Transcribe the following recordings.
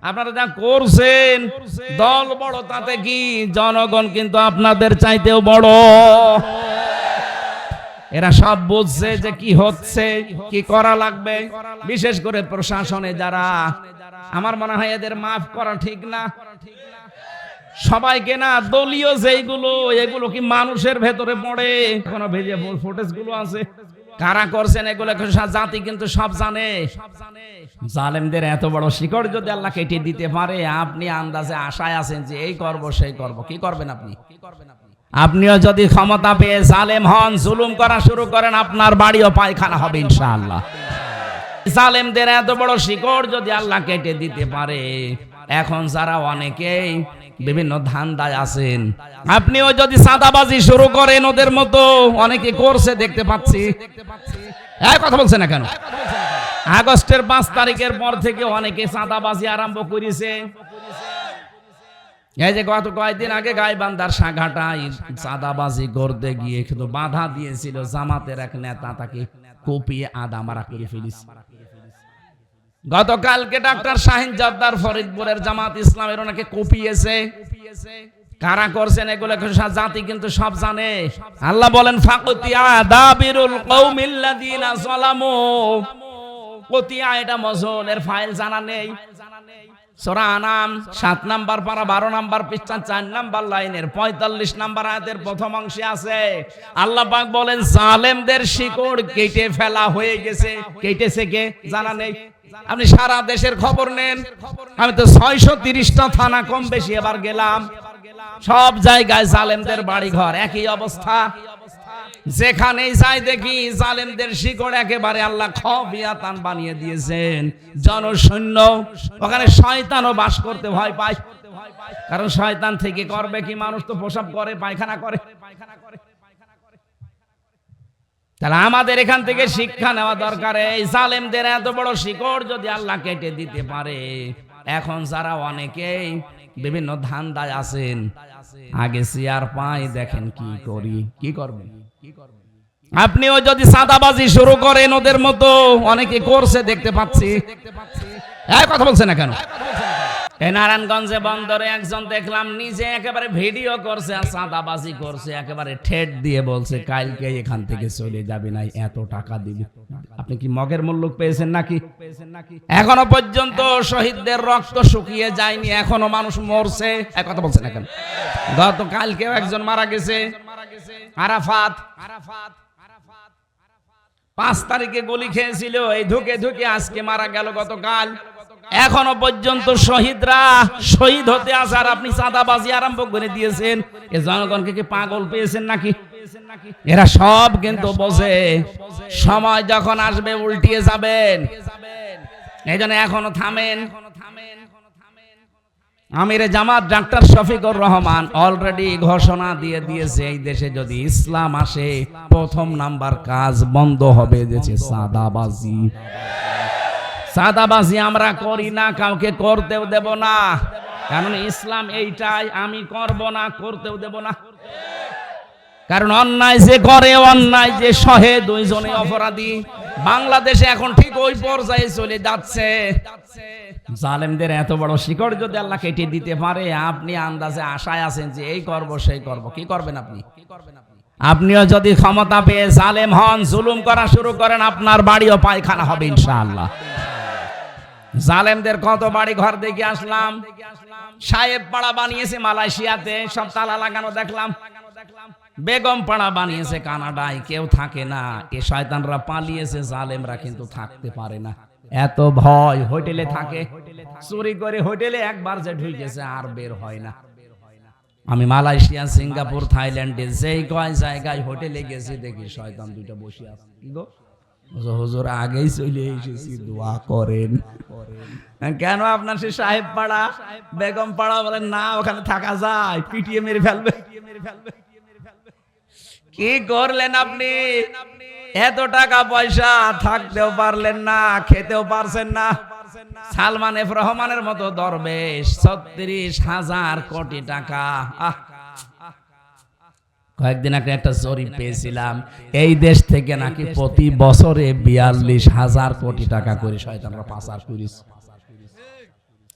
আপনারা যা করছেন দল বড় তাতে কি, জনগণ কিন্তু আপনাদের চাইতেও বড়। এরা সব বুঝছে যে কি হচ্ছে, কি করা লাগবে। বিশেষ করে প্রশাসনে যারা, আমার মনে হয় এদের মাফ করা ঠিক না। সবাইকে না, দলীয় যেগুলো এগুলো কি মানুষের ভেতরে পড়ে। এখনো ভেজে ফুটেজ গুলো আছে, কারা করছেন এগুলো জাতি কিন্তু সব জানে। জালেমদের এত বড় শিকড় যদি আল্লাহ কেটে দিতে পারে, আপনি আন্দাজে আশায় আছেন যে এই করব সেই করব, কি করবেন আপনি? আপনিও যদি ক্ষমতা পেয়ে জালেম হন, জুলুম করা শুরু করেন, আপনার বাড়িও পায়খানা হবে ইনশাআল্লাহ। জালেমদের এত বড় শিকড় যদি আল্লাহ কেটে দিতে পারে, এখন যারা অনেকেই বিভিন্ন ধান্দায় আছেন, আপনিও যদি চাঁদাবাজি শুরু করেন ওদের মতো, অনেকে করছে দেখতে পাচ্ছি। এই কথা বলছে না কেন? আগস্টের 5 তারিখের পর থেকে অনেকে চাঁদাবাজি আরম্ভ করেছে। এই যে গত কয়েকদিন আগে গাইবান্ধার সাঘাটায় চাঁদাবাজি করতে গিয়ে কিন্তু বাধা দিয়েছিল জামাতের এক নেতা, তাকে কুপিয়ে আদা মারা করে ফেলিস। গতকালকে ডাক্তার শাহিন জর্দার ফরিদপুরের জামাত ইসলামের ওনাকে কুপিয়েছে। কারা করছেন এগুলো জাতি কিন্তু সব জানে। আল্লাহ বলেন ফাকুতিয়া দাবিরুল কওমিল্লাযিনা যালামু। কুতিয়া এটা মজুলের ফাইল জানা নেই। সূরা আনাম 7 নাম্বার পারা 12 নাম্বার পৃষ্ঠা 4 নাম্বার লাইনের 45 নাম্বার আয়াতের প্রথম অংশে আছে। আল্লাহ পাক বলেন জালেমদের শিকড় কেটে ফেলা হয়ে গেছে। কেটেছে কে জানা নেই। আপনি সারা দেশের খবর নেন, আমি তো 630টা থানা কম বেশি এবার গেলাম, সব জায়গায় জালেমদের বাড়ি ঘর একই অবস্থা। যেখানেই যাই দেখি জালেমদের শিকড় একেবারে আল্লাহ খবিয়াতান বানিয়ে দিয়েছেন, জনশূন্য। ওখানে শয়তানও বাস করতে ভয় পায়, কারণ শয়তান থেকে করবে কি, মানুষ তো প্রসাব করে, পায়খানা করে। তাহলে আমাদের এখান থেকে শিক্ষা নেওয়া দরকার। এই জালেমদের এত বড় শিকড় যদি আল্লাহ কেটে দিতে পারে, এখন যারা অনেকেই বিভিন্ন ধান্দায় আছেন, আগে চেয়ার পাই দেখেন কি করি, কি করবেন? আপনিও যদি চাঁদাবাজি শুরু করেন ওদের মতো, অনেকে করছে দেখতে পাচ্ছি। এই কথা বলছে না কেন? এই নারায়ণগঞ্জে বন্দরে একজন দেখলাম নিজে একেবারে ভিডিও করছে আর চাঁদাবাজি করছে, একেবারে ঠেট দিয়ে বলছে কালকে এখান থেকে চলে যাবে না, এত টাকা দিবি। আপনি কি মগের মুল্লুক পেয়েছেন নাকি? এখনো পর্যন্ত শহীদদের রক্ত শুকিয়ে যায়নি, এখনো মানুষ মরছে। এক কথা বলছে না কেন? গতকালকেও একজন মারা গেছে, আরাফাত 5 তারিখে গুলি খেয়েছিল, এই ধুকে ধুকে আজকে মারা গেল গতকাল। এখনো পর্যন্ত শহীদরা শহীদ হতে আছে, আর আপনি চাঁদাবাজি আরম্ভ করে দিয়েছেন। এ জনগণকে কি পাগল পেয়েছেন নাকি? এরা সব কিন্তু বোঝে, সময় যখন আসবে উল্টিয়ে যাবেন। এই জন্য এখনো থামেন। আমিরে জামাত ডাক্তার শফিকুর রহমান অলরেডি ঘোষণা দিয়ে দিয়েছে, এই দেশে যদি ইসলাম আসে, প্রথম নাম্বার কাজ বন্ধ হবে দেশে চাঁদাবাজি। চাঁদাবাজি আমরা করি না, কাউকে করতেও দেব না, কারণ ইসলাম এইটাই, আমি করব না, করতেও দেব না। কারণ অন্যায় যে করে, অন্যায় যে সহে, দুইজনে অপরাধী। বাংলাদেশে এখন ঠিক ওই পর্যায়ে চলে যাচ্ছে। জালেমদের এত বড় শিকড় যদি আল্লাহ কেটে দিতে পারে, আপনি আন্দাজে আশায় আছেন যে এই করব সেই করব, কি করবেন আপনি? আপনিও যদি ক্ষমতা পেয়ে জালেম হন, জুলুম করা শুরু করেন, আপনার বাড়িও পায়খানা হবে ইনশাআল্লাহ। জালেমদের কত বাড়ি ঘর দেখে আসলাম। সাহেব পাড়া বানিয়েছে মালয়েশিয়াতে, সব তালা লাগানো দেখলাম। বেগম পাড়া বানিয়েছে কানাডায়, কেউ থাকে না। এ শয়তানরা পালিয়েছে, জালেমরা কিন্তু থাকতে পারে না, এত ভয়। হোটেলে থাকে, চুরি করে হোটেলে একবার যে ঢুকেছে আর বের হয় না। আমি মালয়েশিয়া, সিঙ্গাপুর, থাইল্যান্ডে যেই কয় জায়গায় হোটেলে গেছি, দেখি শয়তান দুইটা বসে আছে। কি গো হুজুর, আগেই চলে এসেছি, দোয়া করেন। কেন আপনার সে সাহেব পাড়া, বেগম পাড়া বলেন না, ওখানে থাকা যায়, পিটিয়ে মেরে ফেলবে। কি করলেন আপনি? এত টাকা পয়সা, থাকতেও পারলেন না, খেতেও পারছেন না। সালমান এফ রহমানের মতো দরবেশ 36,000 কোটি টাকা। কয়েকদিন আগে একটা জরিপ পেয়েছিলাম, এই দেশ থেকে নাকি প্রতি বছরে 42,000 কোটি টাকা করে শয়তানরা পাচার করেছে।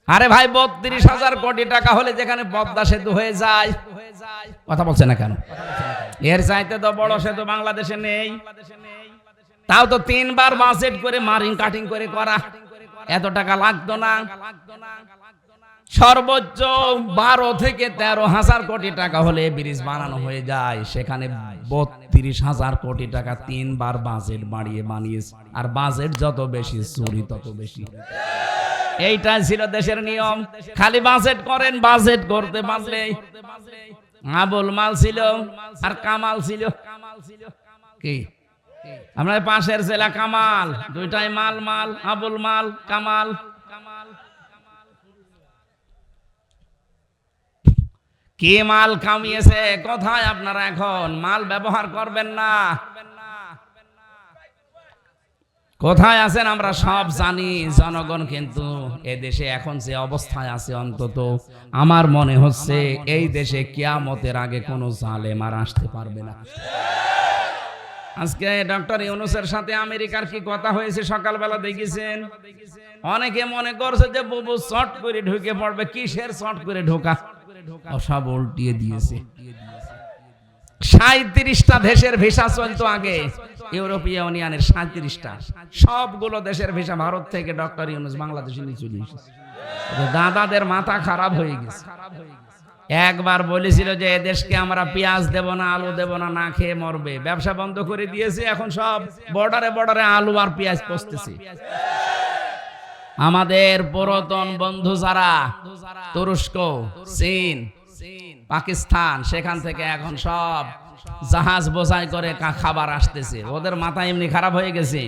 আরে ভাই 32,000 কোটি টাকা হলে যেখানে পদ্মা সেতু হয়ে যায়, কথা বলছে না কেন? এর চাইতে তো বড় সেতু বাংলাদেশে নেই। তাও তো 3 বার বাজেট করে মারিং কাটিং করে করা, এত টাকা লাগতো না। সর্বোচ্চ 12 থেকে 13,000 কোটি টাকা হলে ব্রিজ বানানো হয়ে যায়, সেখানে 32,000 কোটি টাকা 3 বার বাজেট বাড়িয়ে বানিয়েছে। আর বাজেট যত বেশি চুরি তত বেশি। এইটা ছিল দেশের নিয়ম। খালি বাজেট করেন, বাজেট করতে পারলে আবুল মাল ছিল আর কামাল ছিল। কি আমরা পাশের জেলা কামাল, দুইটাই মাল মাল, আবুল মাল কামাল। কি মাল কামিয়েছে কোথায়? আপনারা এখন মাল ব্যবহার করবেন না। কোথায় আছেন আমরা সব জানি। জনগণ কিন্তু এদেশে এখন যে অবস্থায় আছে, অন্তত আমার মনে হচ্ছে এই দেশে কিয়ামতের আগে কোনো জালেম আর আসতে পারবে না। আজকে ডক্টর ইউনূসের সাথে আমেরিকার কি কথা হয়েছে সকালবেলা দেখেছেন? অনেকে মনে করছে যে বুবু শর্ট করে ঢুকে পড়বে। কিসের শর্ট করে ঢোকা? সব উল্টিয়ে দিয়েছে। 37টা দেশের ভিসা চলতো আগে, ইউরোপীয় ইউনিয়নের 37টা। সবগুলো দেশের ভিসা ভারত থেকে ডক্টর ইউনূস বাংলাদেশে নিয়ে চলে এসেছে। দাদাদের মাথা খারাপ হয়ে গেছে। একবার বলেছিল যে এদেশকে আমরা পেঁয়াজ দেব না, আলু দেব না, না খেয়ে মরবে। ব্যবসা বন্ধ করে দিয়েছে। এখন সব বর্ডারে বর্ডারে আলু আর পেঁয়াজ পচতেছে। আমাদের পুরাতন বন্ধু যারা তুরস্ক, চীন, পাকিস্তান, সেখান থেকে এখন সব জাহাজ বোঝাই করে খাবার আসতেছে। ওদের মাথা এমনি খারাপ হয়ে গেছে।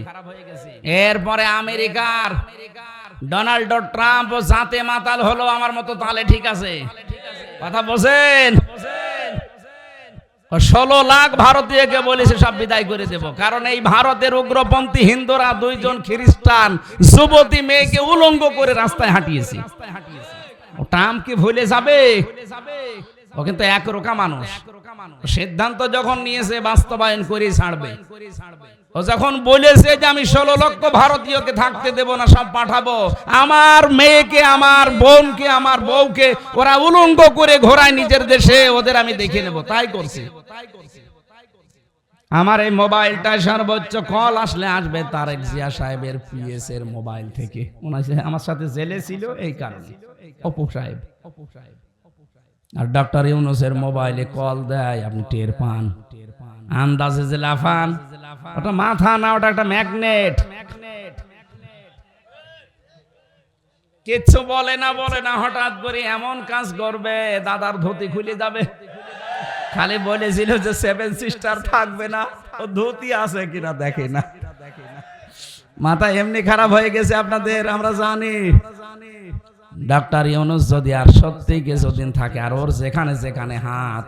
এরপরে আমেরিকার ডোনাল্ড ট্রাম্প জাতে মাতাল হলো আমার মতো, তাহলে ঠিক আছে। কথা বলছেন? 16 লাখ ভারতীয়কে বলেছে সব বিদায় করে দেব। কারণ এই ভারতের উগ্রপন্থী হিন্দুরা 2 জন খ্রিস্টান যুবতী মেয়েকে উলঙ্গ করে রাস্তায় হাঁটিয়েছে। ও ট্রাম্প কি ভুলে যাবে? ও কিন্তু একরোখা মানুষ। সিদ্ধান্ত যখন নিয়েছে বাস্তবায়ন করে ছাড়বে। ও যখন বলেছে যে আমি 16 লক্ষ ভারতীয়কে থাকতে দেব না, সব পাঠাবো, আমার মেয়েকে, আমার বোনকে, আমার বউকে ওরা উলঙ্গ করে ঘোরায় নিজের দেশে, ওদের আমি দেখে নেব, তাই করছে। আমার এই মোবাইলটা সর্বোচ্চ কল আসলে আসবে তারেক জিয়া সাহেবের পিএস এর মোবাইল থেকে। আমার সাথে জেলে ছিল এই কারণে, অপু সাহেব। আর ডক্টর ইউনূসের মোবাইলে কল দেয়, আপনি টের পান। আন্দাজে যে লাফান, ওটা মাথা না, ওটা একটা ম্যাগনেট। কিচ্ছু বলে না, হঠাৎ করে এমন কাজ করবে দাদার ধুতি খুলে যাবে। খালি বলেছিল যে 7 সিস্টার থাকবে না, ও ধুতি আছে কিনা দেখে না। মাথা এমনি খারাপ হয়ে গেছে আপনাদের, আমরা জানি। ডক্টর ইউনূস যদি আর সত্যি কিছুদিন থাকে, আর ওর যেখানে যেখানে হাত,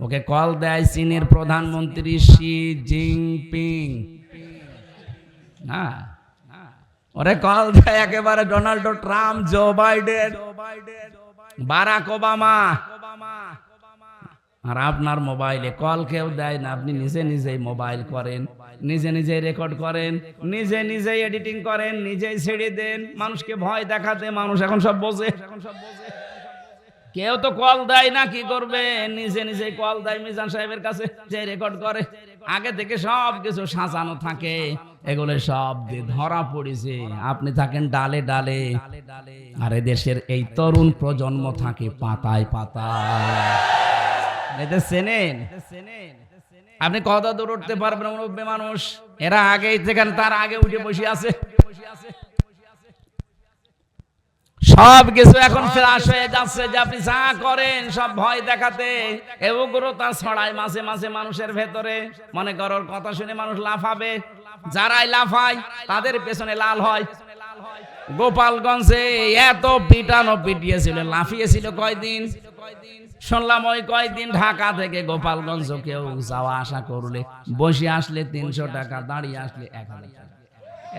ওকে কল দেয় চীনের প্রধানমন্ত্রী শি জিনপিং, হ্যাঁ, ওরে কল দেয় একেবারে Donald Trump, Joe Biden, Barack Obama. আর আপনার মোবাইলে কল কেউ দেয় না, আপনি নিজে নিজেই মোবাইল করেন, নিজে নিজেই রেকর্ড করেন, নিজে নিজেই এডিটিং করেন, নিজেই ছেড়ে দেন মানুষকে ভয় দেখাতে। মানুষ এখন সব বোঝে। কেউ তো কল দেয় না, কি করবে? নিজে নিজেই কল দেয় মিজান সাহেবের কাছে, যে রেকর্ড করে। আগে থেকে সব কিছু সাজানো থাকে, এগুলো সব ধরা পড়েছে। আপনি থাকেন ডালে ডালে, আর দেশের এই তরুণ প্রজন্ম থাকে পাতায় পাতায়। এদের চেনেন? আপনি কত দূর উঠতে পারবেন? মুরব্বী মানুষ, এরা আগে যেখানে তার আগে উঠে বসে আছে। সব কিছু এখন ফ্ল্যাশ হয়ে যাচ্ছে, যে আপনি যা করেন সব ভয় দেখাতে। এই উগ্রতা ছড়ায় মাঝে মাঝে মানুষের ভেতরে। মনে করো কথা শুনে মানুষ লাফাবে, যারাই লাফায় তাদের পেছনে লাল হয়। গোপালগঞ্জে এত পিটানো পিটিয়েছিল, লাফিয়েছিল কয়দিন শুনলাম, ওই কয়দিন ঢাকা থেকে গোপালগঞ্জ কেউ যাওয়া আসা করলে, বসে আসলে 300 টাকা, দাঁড়িয়ে আসলে 1000 টাকা।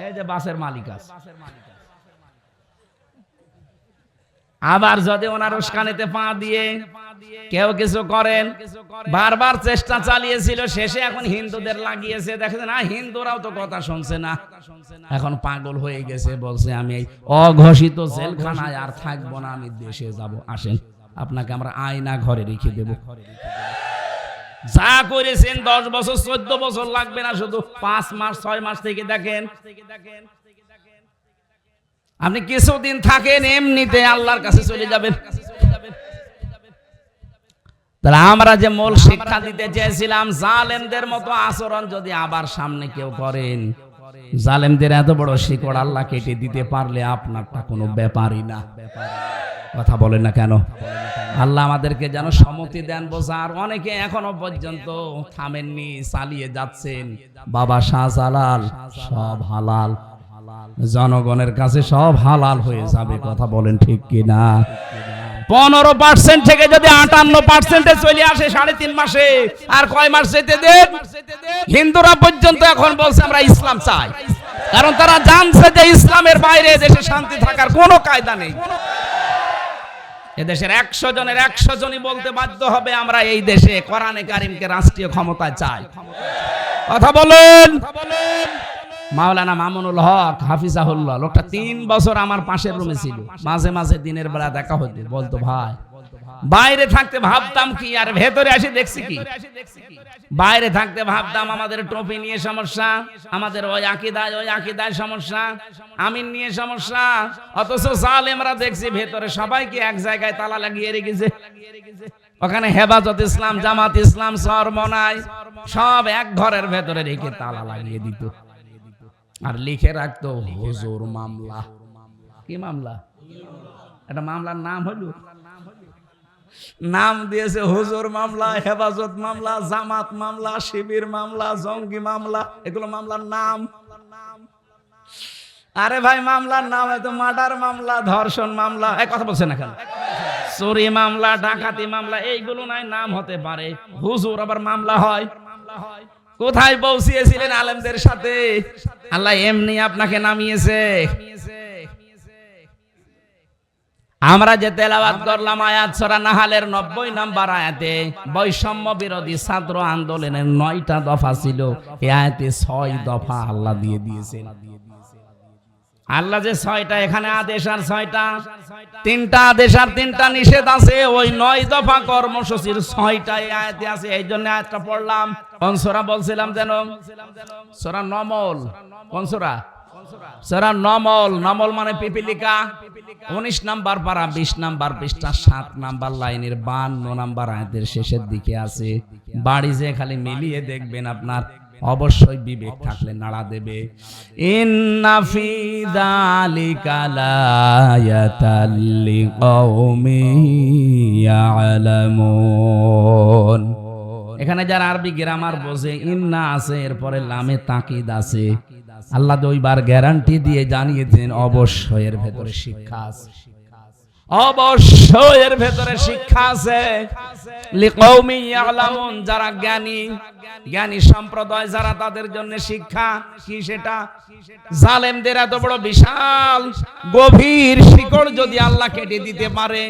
এই যে বাসের মালিক আছে। আবার যদি ওনার উস্কানিতে পা দিয়ে কেউ কিছু করেন, বারবার চেষ্টা চালিয়েছিল, শেষে এখন হিন্দুদের লাগিয়েছে। দেখেন না, হিন্দুরাও তো কথা শুনছে না, এখন পাগল হয়ে গেছে, বলছে আমি এই অঘোষিত জেলখানায় আর থাকবো না, আমি দেশে যাব। আসেন, আপনাকে আমরা আয়না ঘরে রেখে দেব। যা করেছেন 10 বছর 14 বছর লাগবে না, শুধু 5 মাস 6 মাস থেকে দেখেন। আপনি কিছুদিন থাকেন, এমনিতে আল্লাহর কাছে চলে যাবেন। তাহলে আমরা যে মূল শিক্ষা দিতে চেয়েছিলাম, জালেমদের মতো আচরণ যদি আবার সামনে কেউ করেন, জালেমদের এত বড় শিকড় আল্লাহ কেটে দিতে পারলে আপনারটা কোনো ব্যাপারই না। কথা বলেন না কেন? আল্লাহ আমাদেরকে যেন সম্মতি দেন বোঝার। অনেকে এখনো পর্যন্ত থামেননি, চালিয়ে যাচ্ছেন। বাবা শাহজালাল সব হালাল, জনগণের কাছে সব হালাল হয়ে যাবে। কথা বলেন ঠিক কিনা? 15% থেকে যদি 58% চলে আসে 3.5 মাসে, আর কয় মাস যেতে দেন? হিন্দুরা পর্যন্ত এখন বলছে আমরা ইসলাম চাই, কারণ তারা জানছে যে ইসলামের বাইরে দেশে শান্তি থাকার কোনো কায়দা নেই। এদেশের 100 জনের 100 জনই বলতে বাধ্য হবে আমরা এই দেশে কোরআনে কারিমকে রাষ্ট্রীয় ক্ষমতায় চাই। কথা বলেন। মাওলানা মামুনুল হক হাফিজাহুল্লাহ, লোকটা 3 বছর আমার পাশের রুমে ছিল। মাঝে মাঝে দিনের বেলা দেখা হতো, বলতো ভাই বাইরে থাকতে ভাবতাম কি, আর ভেতরে এসে দেখছি কি। বাইরে থাকতে ভাবতাম আমাদের টপি নিয়ে সমস্যা, আমাদের ওই আকীদায় সমস্যা, আমিন নিয়ে সমস্যা, অথচ জালেমরা দেখছি ভেতরে সবাইকে এক জায়গায় তালা লাগিয়ে রেখেছে। ওখানে হেফাজত ইসলাম, জামাত ইসলাম, চরমনাই সব এক ঘরের ভেতরে রেখে তালা লাগিয়ে দিত, আর লিখে রাখতো হুজুর মামলা। কি মামলা? এটা মামলার নাম হলো, নাম দিয়েছে হুজুর মামলা, হেফাজত মামলা, জামাত মামলা, শিবির মামলা, জঙ্গি মামলা, এগুলো মামলার নাম। আরে ভাই, মামলার নাম হয়তো মার্ডার মামলা, ধর্ষণ মামলা, এই কথা বলছে না কেন? চুরি মামলা, ডাকাতি মামলা, এইগুলো নাই নাম হতে পারে, হুজুর আবার মামলা হয়। কোথায় পৌঁছিয়েছিলেন আলেমদের সাথে? আল্লাহ এমনি আপনাকে নামিয়েছে। আমরা যে তেলাওয়াত করলাম আয়াত সূরা নাহালের 90 নম্বর আয়াতে, বৈষম্য বিরোধী ছাত্র আন্দোলনের 9টা দফা ছিল, এই আয়াতে 6 দফা আল্লাহ দিয়ে দিয়েছেন। আল্লাহ যে 6টা এখানে আদেশ আর 6টা, 3টা আদেশ আর 3টা নিষেধ আছে, ওই 9 দফা কর্মসূচির 6টা এই আয়াতে আছে। এই জন্য আয়াতটা পড়লাম। কোন সূরা বলছিলাম যেন? সূরা নমল। কোন সূরা? সূরা নমল। নমল মানে পিপিলিকা। 19 নম্বর পারা, 20 নম্বর পৃষ্ঠা, 7 নম্বর লাইনের 52 নম্বর আয়াতের শেষের দিকে আছে। বাড়ি যে খালি মিলিয়ে দেখবেন, আপনার অবশ্যই বিবেক থাকলে নাড়া দেবে। ইন্না ফি যালিকা লায়াতাল লিকাউমিন ইয়ালামুন। এখানে যারা আরবি গ্রামার বোঝে, ইন্না আছে, এরপরে লামে তাকিদ আছে। আল্লাহ 2 বার গ্যারান্টি দিয়ে জানিয়েছেন অবশ্যই এর ভেতরে শিক্ষা আছে, অবশ্যই এর ভেতরে শিক্ষা আছে। লিকাউমি ইয়ালামুন, যারা জ্ঞানী সম্প্রদায় যারা, তাদের জন্য শিক্ষা কি সেটা? জালেমদের এত বড় বিশাল গভীর শিকড় যদি আল্লাহ কেটে দিতে পারে,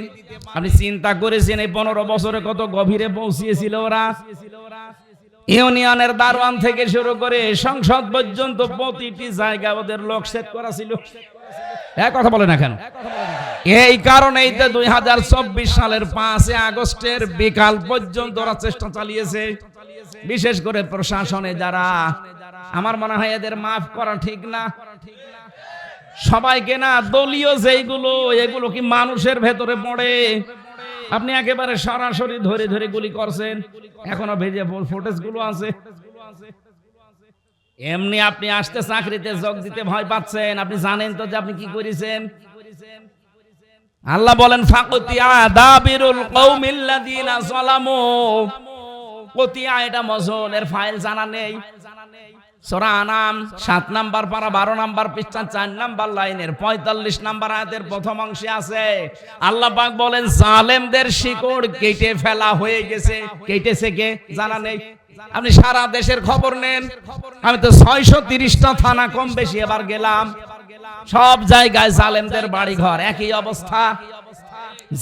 আপনি চিন্তা করেছেন এই 15 বছরে কত গভীরে পৌঁছিয়েছিল ওরা। ইউনিয়নের দারোয়ান থেকে শুরু করে সংসদ পর্যন্ত প্রতিটি জায়গা ওদের লোক সেট করা ছিল। এক কথা বলে না কেন? এই কারণেই তো 2024 সালের 5 আগস্টের বিকাল পর্যন্ত ওরা চেষ্টা চালিয়েছে। বিশেষ করে প্রশাসনে যারা, আমার মনে হয় এদের মাফ করা ঠিক না। সবাইকে না, দলীয় যেগুলো, এগুলো কি মানুষের ভেতরে পড়ে? আপনি একেবারে সরাসরি ধরে ধরে গুলি করছেন, এখনো ভেজে ফুটেজ গুলো আছে। এমনি আপনি আসতে চাকরিতে যোগ দিতে ভয় পাচ্ছেন, আপনি জানেন তো যে আপনি কি করেছেন। আল্লাহ বলেন ফাকুতিয়া দাবিরুল কওমিল্লাযিনা যালামু। কুতিয়া এটা মজুল, এর ফাইল জানা নেই। সূরা আনাম 7 নাম্বার পারা 12 নাম্বার পৃষ্ঠা 4 নাম্বার লাইনের 45 নাম্বার আয়াতের প্রথম অংশে আছে। আল্লাহ পাক বলেন জালেমদের শিকড় কেটে ফেলা হয়ে গেছে। কেটেছে কে জানা নেই। আপনি সারা দেশের খবর নেন, আমি তো 630টা থানা কম বেশি এবার গেলাম, সব জায়গায় জালেমদের বাড়ি ঘর একই অবস্থা।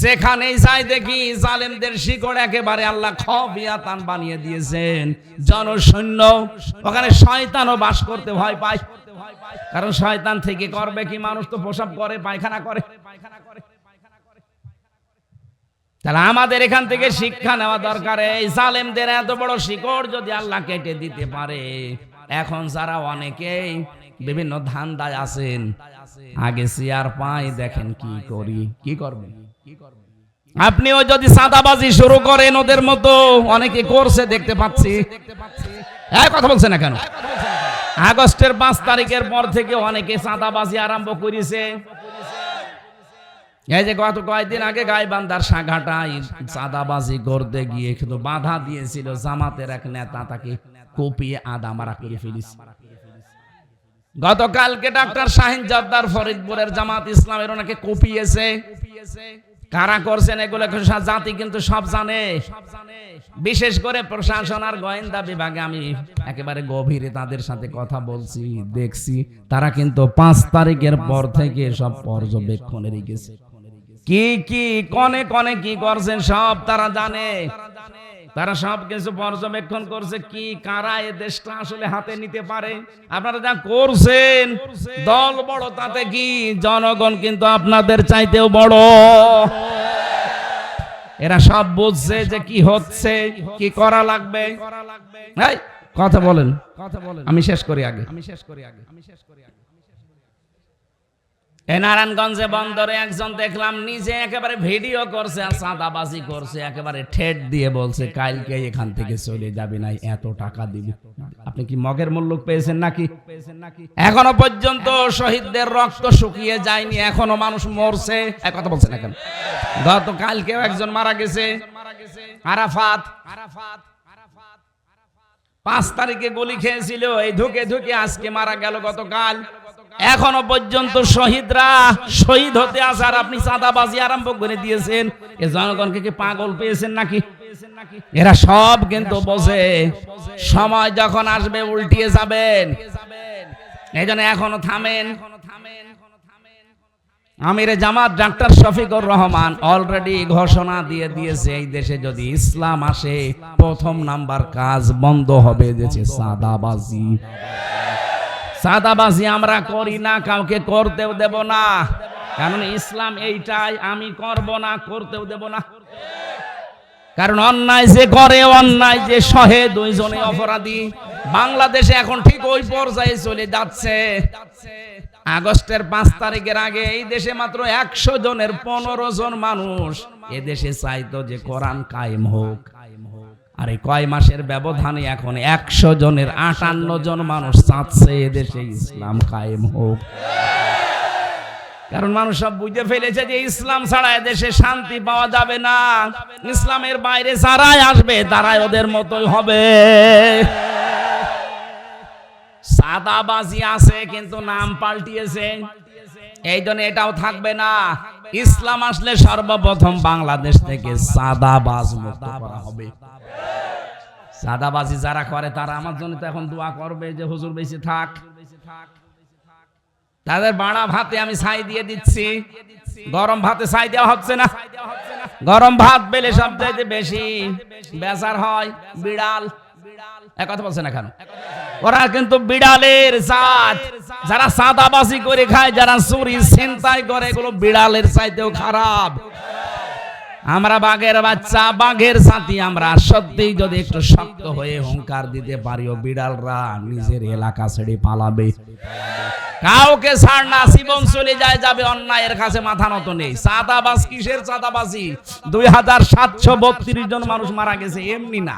যেখানেই যাই দেখি জালেমদের শিকড় একেবারে আল্লাহ খবিয়াতান বানিয়ে দিয়েছেন, জনশূন্য। ওখানে শয়তানও বাস করতে ভয় পায়, কারণ শয়তান থেকে করবে কি, মানুষ তো প্রসাব করে, পায়খানা করে। তাহলে আমাদের এখান থেকে শিক্ষা নেওয়া দরকার। এই জালেমদের এত বড় শিকড় যদি আল্লাহ কেটে দিতে পারে, এখন যারা অনেকেই বিভিন্ন ধান্দায় আছেন, আগে চেয়ার পাই, দেখেন কি করি, কি করবেন। আপনিও যদি চাঁদাবাজি শুরু করেন ওদের মতো, অনেকে করছে দেখতে পাচ্ছি। এই কথা বলছে না কেন? আগস্টের 5 তারিখের পর থেকে অনেকে চাঁদাবাজি আরম্ভ করেছে। এই যে গত কয়েকদিন আগে গাইবান্ধার সাঘাটায় চাঁদাবাজি করতে গিয়ে কিন্তু বাধা দিয়েছিল জামাতের এক নেতা, তাকে কুপিয়ে আদা মারা করে ফেলিস। গতকালকে ডাক্তার শাহিন জর্দার ফরিদপুরের জামাত ইসলামের ওনাকে কুপিয়েছে। কারা করছেন এগুলো জাতি কিন্তু সব জানে, বিশেষ করে প্রশাসন আর গোয়েন্দা বিভাগে। আমি একেবারে গভীরে তাদের সাথে কথা বলছি, দেখছি তারা কিন্তু 5 তারিখের পর থেকে সব পর্যবেক্ষণে রেখেছে। কি কি কনে কনে কি করছেন সব তারা জানে, তারা সব কিছু পর্যবেক্ষণ করছে। কি কারা এ দেশটা আসলে হাতে নিতে পারে। আপনারা যা করছেন, দল বড় তাতে কি, জনগণ কিন্তু আপনাদের চাইতেও বড়। এরা সব বুঝছে যে কি হচ্ছে, কি করা লাগবে। কথা বলেন, আমি শেষ করি আগে। নারায়ণগঞ্জে বন্দরে একজন দেখলাম নিজে একেবারে ভিডিও করছে আর চাঁদাবাজি করছে, একেবারে ঠেট দিয়ে বলছে কালকে এখান থেকে চলে যাবে না, এত টাকা দিবি। আপনি কি মগের মূল্য পেয়েছেন নাকি? এখনো পর্যন্ত শহীদদের রক্ত শুকিয়ে যায়নি, এখনো মানুষ মরছে। এক কথা বলছেন এখন, গতকালকেও একজন মারা গেছে, আরাফাত 5 তারিখে গুলি খেয়েছিল, এই ধুকে ধুকে আজকে মারা গেল গতকাল। এখনো পর্যন্ত শহীদরা শহীদ হতে আছে, আর আপনি চাঁদাবাজি আরম্ভ করে দিয়েছেন। এ জনগণকে কি পাগল পেয়েছেন নাকি? এরা সব কিন্তু বোঝে, সময় যখন আসবে উল্টিয়ে যাবেন। এই জন্য এখনো থামেন। আমিরে জামাত ডাক্তার শফিকুর রহমান অলরেডি ঘোষণা দিয়ে দিয়েছে, এই দেশে যদি ইসলাম আসে প্রথম নাম্বার কাজ বন্ধ হবে দেশে চাঁদাবাজি। চাঁদাবাজি আমরা করি না, কাউকে করতেও দেব না, কারণ ইসলাম এইটাই, আমি করব না, করতেও দেব না। কারণ অন্যায় যে করে, অন্যায় যে সহে, দুইজনে অপরাধী। বাংলাদেশে এখন ঠিক ওই পর্যায়ে চলে যাচ্ছে। আগস্টের 5 তারিখের আগে এই দেশে মাত্র 100 জনের 15 জন মানুষ এদেশে চাইতো যে কোরআন কায়েম হোক, আর এই কয় মাসের ব্যবধানে এখন 100 জনের 58 জন মানুষ চাচ্ছে এদেশে ইসলাম কায়েম হোক। কারণ মানুষ সব বুঝে ফেলেছে যে ইসলাম ছাড়া এদেশে শান্তি পাওয়া যাবে না। ইসলামের বাইরে যারাই আসবে তারাই ওদের মতোই হবে। চাঁদাবাজি আছে কিন্তু নাম পাল্টিয়েছে, এই জন্য এটাও থাকবে না। ইসলাম আসলে সর্বপ্রথম বাংলাদেশ থেকে চাঁদাবাজ মুক্ত করা হবে। চাঁদাবাজি যারা করে তারা আমার জন্য তো এখন দোয়া করবে যে হুজুর বেঁচে থাক। তাদের বাড়া ভাতে আমি ছাই দিয়ে দিচ্ছি, গরম ভাতে ছাই দেওয়া হচ্ছে না। গরম ভাত পেলে সবচাইতে বেশি বেচার হয় বিড়াল। এক কথা বলছে না কেন? ওরা কিন্তু বিড়ালের জাত। যারা চাঁদাবাজি করে খায়, যারা চুরি ছিনতাই করে, এগুলো বিড়ালের চাইতেও খারাপ। আমরা বাঘের বাচ্চা, বাঘের সাথী। আমরা সত্যিই যদি একটু শক্ত হয়ে হুঙ্কার দিতে পারি, ও বিড়ালরা নিজের এলাকা ছেড়ে পালাবে। কাউকে ছাড় না, জীবন চলে যায় যাবে, অন্যায়ের কাছে মাথা নত নেই। চাঁদাবাজ কিসের চাঁদাবাজি? 2732 জন মানুষ মারা গেছে এমনি না,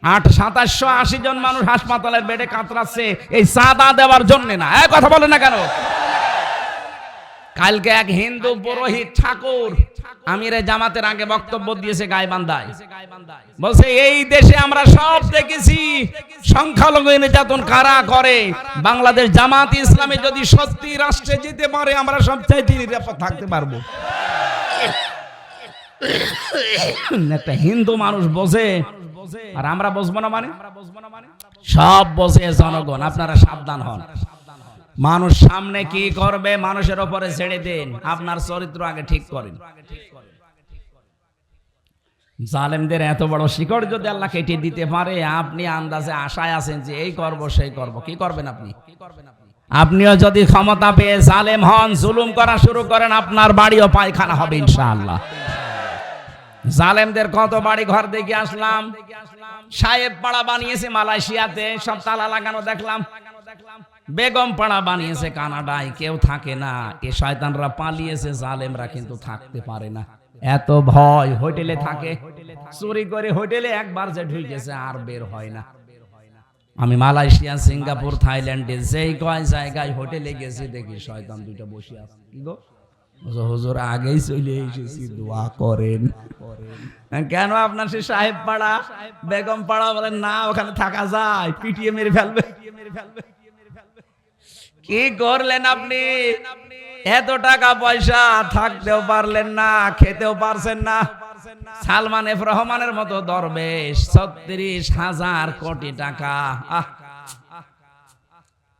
2780 জন মানুষ হাসপাতালের বেডে কাতরাচ্ছে এই চাঁদা দেওয়ার জন্য না। এক কথা বলে না কেন? কালকে এক হিন্দু পুরোহিত ঠাকুর আমিরে জামাতের আগে বক্তব্য দিয়েছে গাইবান্ধায়, বলছে এই দেশে আমরা সব দেখেছি সংখ্যালঘু নির্যাতন কারা করে। বাংলাদেশ জামাত ইসলামে যদি সত্যি রাষ্ট্রে যেতে পারে, আমরা সবচাইতে নিরাপদ থাকতে পারবো। একটা হিন্দু মানুষ বোঝে আর আমরা বুঝবো না মানে? সব বোঝে জনগণ। আপনারা সাবধান হন। মানুষ সামনে কি করবে মানুষের উপরে ছেড়ে দেন, আপনার চরিত্র আগে ঠিক করেন। জালেমদের এত বড় শিকড় যদি আল্লাহ কেটে দিতে পারে, আপনি আন্দাজে আশায় আছেন যে এই করব সেই করব, কি করবেন আপনি? আপনিও যদি ক্ষমতা পেয়ে জালেম হন, জুলুম করা শুরু করেন, আপনার বাড়িও পায়খানা হবে ইনশাআল্লাহ। জালেমদের কত বাড়ি ঘর দেখে আসলাম, সাহেব পাড়া বানিয়েছে মালয়েশিয়াতে, সব তালা লাগানো দেখলাম। বেগম পাড়া বানিয়েছে কানাডায়, কেউ থাকে না। এ শয়তানরা পালিয়েছে, জালেমরা কিন্তু থাকতে পারে না। এত ভয়, হোটেলে থাকে, চুরি করে হোটেলে একবার যে ঢুকেছে আর বের হয় না। আমি মালয়েশিয়া, সিঙ্গাপুর, থাইল্যান্ডে যেই কয় জায়গায় হোটেলে গেছি, দেখি শয়তান দুইটা বসে আছে। কি গো হুজুর, আগেই চলে এসেছি, দোয়া করেন। কেন আপনার সে সাহেব পাড়া বেগম পাড়া বলেন না, ওখানে থাকা যায়, পিটিয়ে মেরে ফেলবে। কি করলেন আপনি? এত টাকা পয়সা, থাকতেও পারলেন না, খেতেও পারছেন না। সালমান এফ রহমানের মতো দরবেশ ৩৬,০০০ কোটি টাকা।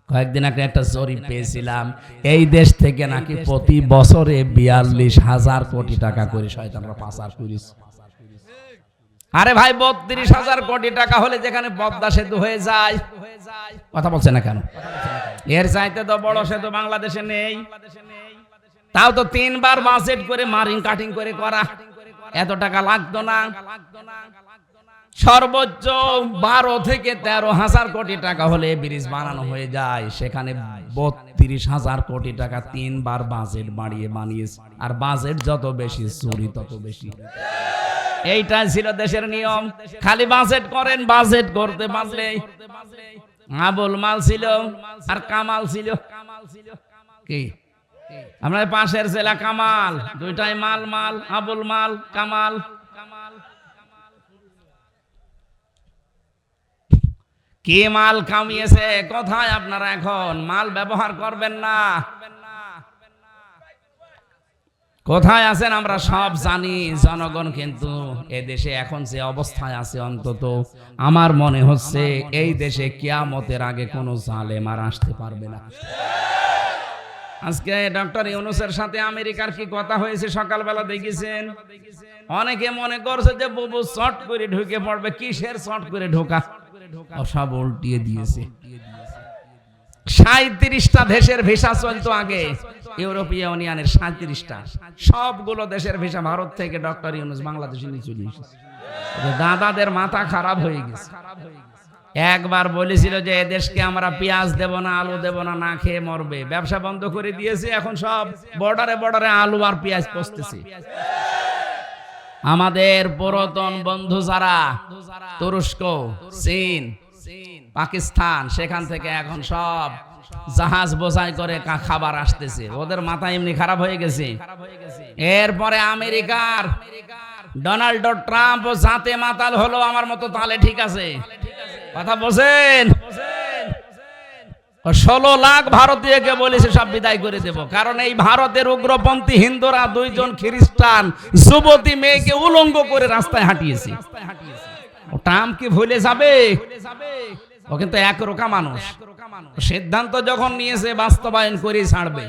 কয়েকদিন আগে একটা জরিপ পেয়েছিলাম, এই দেশ থেকে নাকি প্রতি বছরে ৪২,০০০ কোটি টাকা করে শয়তানরা পাচার করেছে। আরে ভাই, ৩২,০০০ কোটি টাকা হলে যেখানে পদ্মা সেতু হয়ে যায়, কথা বলছে না কেন? এর চাইতে তো বড় সেতু বাংলাদেশে নেই। তাও তো ৩ বার বাজেট করে মারিং কাটিং করে করা, এত টাকা লাগতো না। সর্বোচ্চ ১২ থেকে ১৩,০০০ কোটি টাকা হলে ব্রিজ বানানো হয়ে যায়, সেখানে ৩২,০০০ কোটি টাকা ৩ বার বাজেট বাড়িয়ে বানিয়েছে। আর বাজেট যত বেশি, চুরি তত বেশি। এইটাই ছিল দেশের নিয়ম। খালি বাজেট করেন, বাজেট করতে পারলে। আবুল মাল ছিল আর কামাল ছিল। কি আমরা পাশের জেলা কামাল, দুইটাই মাল মাল, আবুল মাল, কামাল। কি মাল কামিয়েছে, কোথায় আপনারা এখন? মাল ব্যবহার করবেন না। কোথায় আছেন আমরা সব জানি। জনগণ কিন্তু এদেশে এখন যে অবস্থায় আছে, অন্তত আমার মনে হচ্ছে এই দেশে কিয়ামতের আগে কোনো জালেম আর আসতে পারবে না। আজকে ডক্টর ইউনূসের সাথে আমেরিকার কি কথা হয়েছে সকালবেলা দেখেছেন? অনেকে মনে করছে যে বুবু শর্ট করে ঢুকে পড়বে। কিসের শর্ট করে ঢোকা? সব উল্টিয়ে দিয়েছে। ৩৭টা দেশের ভিসা চলতো আগে, ইউরোপীয় ইউনিয়নের ৩৭টা। সবগুলো দেশের ভিসা ভারত থেকে ডক্টর ইউনূস বাংলাদেশে নিয়ে চলে এসেছে। দাদাদের মাথা খারাপ হয়ে গেছে। একবার বলেছিল যে এদেশকে আমরা পেঁয়াজ দেব না, আলু দেব না, না খেয়ে মরবে। ব্যবসা বন্ধ করে দিয়েছে, এখন সব বর্ডারে বর্ডারে আলু আর পেঁয়াজ পচতেছে। আমাদের পুরাতন বন্ধু যারা তুরস্ক, চীন, পাকিস্তান, সেখান থেকে এখন সব জাহাজ বোঝাই করে খাবার আসতেছে। ওদের মাথা এমনি খারাপ হয়ে গেছে। এরপরে আমেরিকার ডোনাল্ড ট্রাম্প জাতে মাতাল হলো, আমার মতো তালে ঠিক আছে। কথা বলছেন? ১৬ লাখ ভারতীয়কে বলেছে সব বিদায় করে দেব। কারণ এই ভারতের উগ্রপন্থী হিন্দুরা 2 জন খ্রিস্টান যুবতী মেয়েকে উলঙ্গ করে রাস্তায় হাঁটিয়েছে। ও ট্রাম্প কি ভুলে যাবে? ও কিন্তু একরোখা মানুষ। সিদ্ধান্ত যখন নিয়েছে বাস্তবায়ন করে ছাড়বে।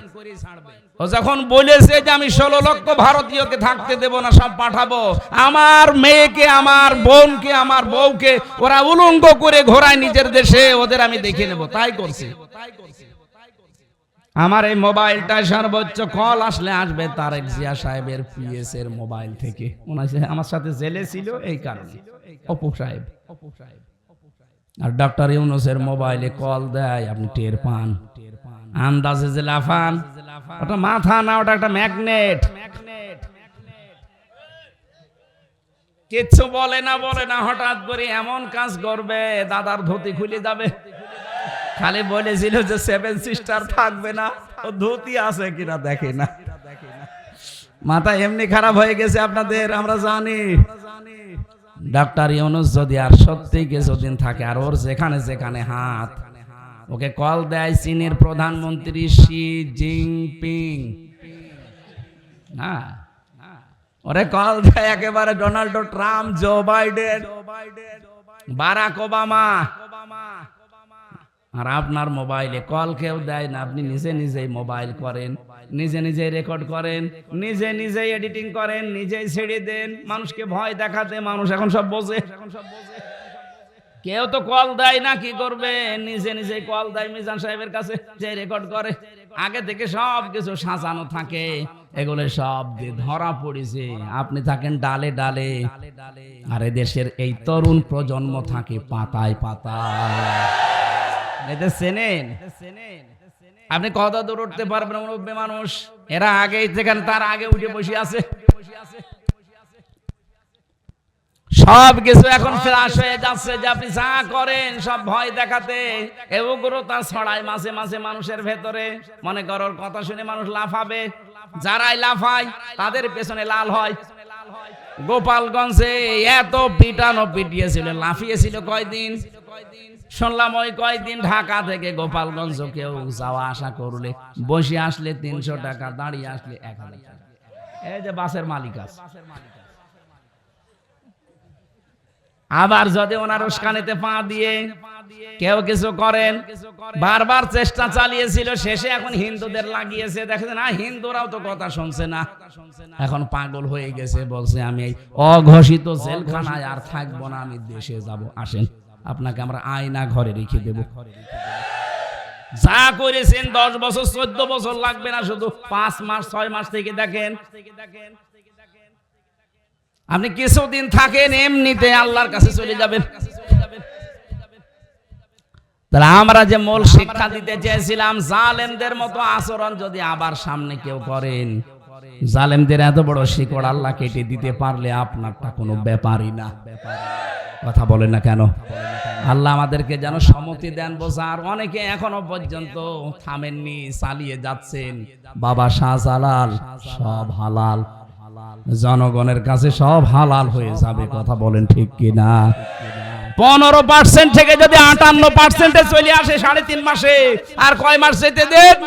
ও যখন বলেছে যে আমি 16 লক্ষ ভারতীয়কে থাকতে দেব না, সব পাঠাবো, আমার মেয়েকে, আমার বোনকে, আমার বউকে ওরা উলঙ্গ করে ঘোরায় নিজের দেশে, ওদের আমি দেখে নেব, তাই করছে। আমার এই মোবাইলটা সর্বোচ্চ কল আসলে আসবে তারেক জিয়া সাহেবের পিএস এর মোবাইল থেকে। আমার সাথে জেলে ছিল এই কারণে, অপু সাহেব। আর ডক্টর ইউনূসের মোবাইলে কল দেয়, আপনি টের পান। আন্দাজে যে লাফান, ওটা মাথা না, ওটা একটা ম্যাগনেট। কিচ্ছু বলে না, হঠাৎ করে এমন কাজ করবে দাদার ধুতি খুলে যাবে। খালি বলেছিল যে 7 সিস্টার থাকবে না, ও ধুতি আছে কিনা দেখে না। মাথা এমনি খারাপ হয়ে গেছে আপনাদের, আমরা জানি। ডক্টর ইউনূস যদি আর সত্যি কিছুদিন থাকে, আর ওর যেখানে যেখানে হাত, ওকে কল দেয় চীনের প্রধানমন্ত্রী শি জিনপিং, হ্যাঁ, ওরে কল দেয় একেবারে Donald Trump, Joe Biden, Barack Obama, আর আপনার মোবাইলে কল কেউ দেয় না, আপনি নিজে নিজেই মোবাইল করেন, নিজে নিজেই রেকর্ড করেন, নিজে নিজেই এডিটিং করেন, নিজেই ছেড়ে দেন মানুষকে ভয় দেখাতে। মানুষ এখন সব বোঝে। কেউ তো কল দেয় না, কি করবে? নিজে নিজেই কল দেয় মিজান সাহেবের কাছে, যে রেকর্ড করে। আগে থেকে সব কিছু সাজানো থাকে, এগুলো সব ধরা পড়েছে। আপনি থাকেন ডালে ডালে, আর দেশের এই তরুণ প্রজন্ম থাকে পাতায় পাতায়। এটা চেনেন? আপনি কত দূর উঠতে পারবেন? মুরব্বী মানুষ, এরা আগেই থেকে তার আগে উঠে বসে আছে। সব কিছু এখন ফ্ল্যাশ হয়ে যাচ্ছে, যে আপনি যা করেন সব ভয় দেখাতে। উগ্রতা ছড়ায় মাঝে মাঝে মানুষের ভেতরে। মনে করো কথা শুনে মানুষ লাফাবে, যারাই লাফায় তাদের পেছনে লাল হয়। গোপালগঞ্জে এত পিটানো পিটিয়েছিল, লাফিয়েছিল কয়দিন শুনলাম? ওই কয়দিন ঢাকা থেকে গোপালগঞ্জ কেউ যাওয়া আসা করলে, বসে আসলে 300 টাকা, দাঁড়িয়ে আসলে 1000 টাকা। এই যে বাসের মালিক আছে। আবার যদি ওনার উস্কানিতে পা দিয়ে কেউ কিছু করেন, বারবার চেষ্টা চালিয়েছিল, শেষে এখন হিন্দুদের লাগিয়েছে। দেখেন না, হিন্দুরাও তো কথা শুনছে না, এখন পাগল হয়ে গেছে, বলছে আমি এই অঘোষিত জেলখানায় আর থাকবো না, আমি দেশে যাব। আসেন, আপনাকে আমরা আয়না ঘরে রেখে দেব। যা করেছেন 10 বছর 14 বছর লাগবে না, শুধু 5 মাস 6 মাস থেকে দেখেন। আপনি কিছুদিন থাকেন, এমনিতে আল্লাহর কাছে চলে যাবেন। তাহলে আমরা যে মূল শিক্ষা দিতে চেয়েছিলাম, জালেমদের মতো আচরণ যদি আবার সামনে কেউ করেন, জালেমদের এত বড় শিকড় আল্লাহ কেটে দিতে পারলে আপনারটা কোনো ব্যাপারই না। কথা বলেন না কেন? আল্লাহ আমাদেরকে যেন সম্মতি দেন বোঝার। অনেকে এখনো পর্যন্ত থামেননি, চালিয়ে যাচ্ছেন। বাবা শাহজালাল, সব হালাল, জনগণের কাছে সব হালাল হয়ে যাবে। কথা বলেন ঠিক কিনা? 15% থেকে যদি 58% চলে আসে 3.5 মাসে, আর কয় মাস যেতে দেন?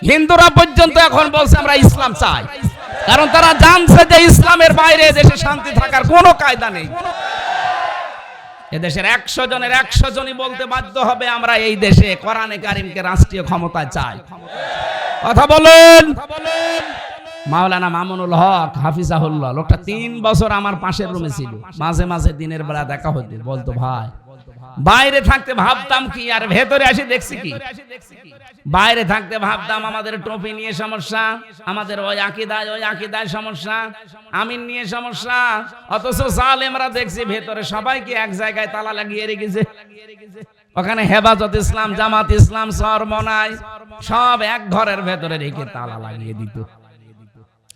হিন্দুরা পর্যন্ত এখন বলছে আমরা ইসলাম চাই, কারণ তারা জানছে যে ইসলামের বাইরে দেশে শান্তি থাকার কোনো কায়দা নেই। এদেশের 100 জনের 100 জনই বলতে বাধ্য হবে আমরা এই দেশে কোরআনে কারিমকে রাষ্ট্রীয় ক্ষমতায় চাই। কথা বলেন। মাওলানা মামুনুল হক হাফিজাহুল্লাহ, লোকটা 3 বছর আমার পাশের রুমে ছিল। মাঝে মাঝে দিনের বেলা দেখা হতো, বলতো ভাই বাইরে থাকতে ভাবতাম কি, আর ভেতরে এসে দেখছি কি। বাইরে থাকতে ভাবতাম আমাদের টপি নিয়ে সমস্যা, আমাদের ওই আকিদায় সমস্যা, আমিন নিয়ে সমস্যা, অথচ জালেমরা দেখছি ভেতরে সবাইকে এক জায়গায় তালা লাগিয়ে রেখেছে। ওখানে হেফাজত ইসলাম, জামাত ইসলাম, চরমনাই সব এক ঘরের ভেতরে রেখে তালা লাগিয়ে দিত,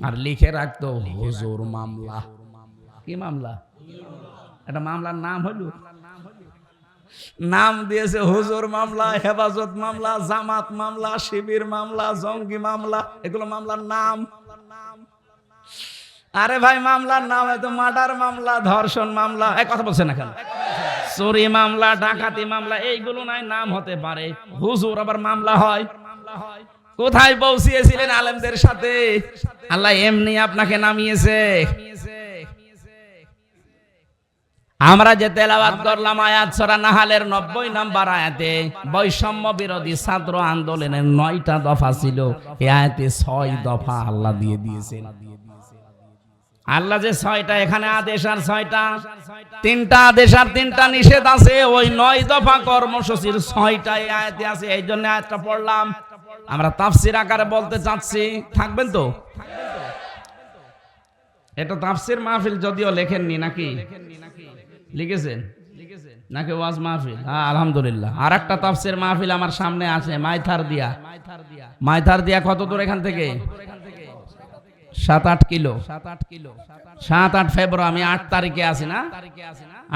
আর লিখে রাখতো হুজুর মামলা। কি মামলা? এটা মামলার নাম হলো, নাম দিয়েছে হুজুর মামলা, হেফাজত মামলা, জামাত মামলা, শিবির মামলা, জঙ্গি মামলা। এগুলো মামলার নাম। আরে ভাই, মামলার নাম এত মার্ডার মামলা, ধর্ষণ মামলা, এক কথা বলছে না কেন? চুরি মামলা, ডাকাতি মামলা, এইগুলো নাই নাম হতে পারে, হুজুর আবার মামলা হয়। কোথায় পৌঁছিয়েছিলেন আলেমদের সাথে? আল্লাহ এমনি আপনাকে নামিয়েছে। আমরা যে তেলাওয়াত করলাম আয়াত সূরা নাহালের 90 নম্বর আয়াতে, বৈষম্য বিরোধী ছাত্র আন্দোলনের 9টা দফা ছিল, এই আয়াতে 6 দফা আল্লাহ দিয়ে দিয়েছেন। আল্লাহ যে 6টা এখানে আদেশ আর 6টা, 3টা আদেশ আর 3টা নিষেধ আছে, ওই 9 দফা কর্মসূচির 6টা এই আয়াতে আছে। এই জন্য আয়াতটা পড়লাম। আমরা তাফসীর আকারে বলতে চাচ্ছি, থাকবেন তো? এটা তাফসীর মাহফিল যদিও লেখেননি, নাকি লিখেছেন নাকি ওয়াজ মাহফিল? হ্যাঁ, আলহামদুলিল্লাহ। আর একটা তাফসীর মাহফিল আমার সামনে আছে, মাইথার দিয়া কত দূর এখান থেকে? 7-8 কিলো। 7-8 ফেব্রুয়ারি, আমি 8 তারিখে আছি না?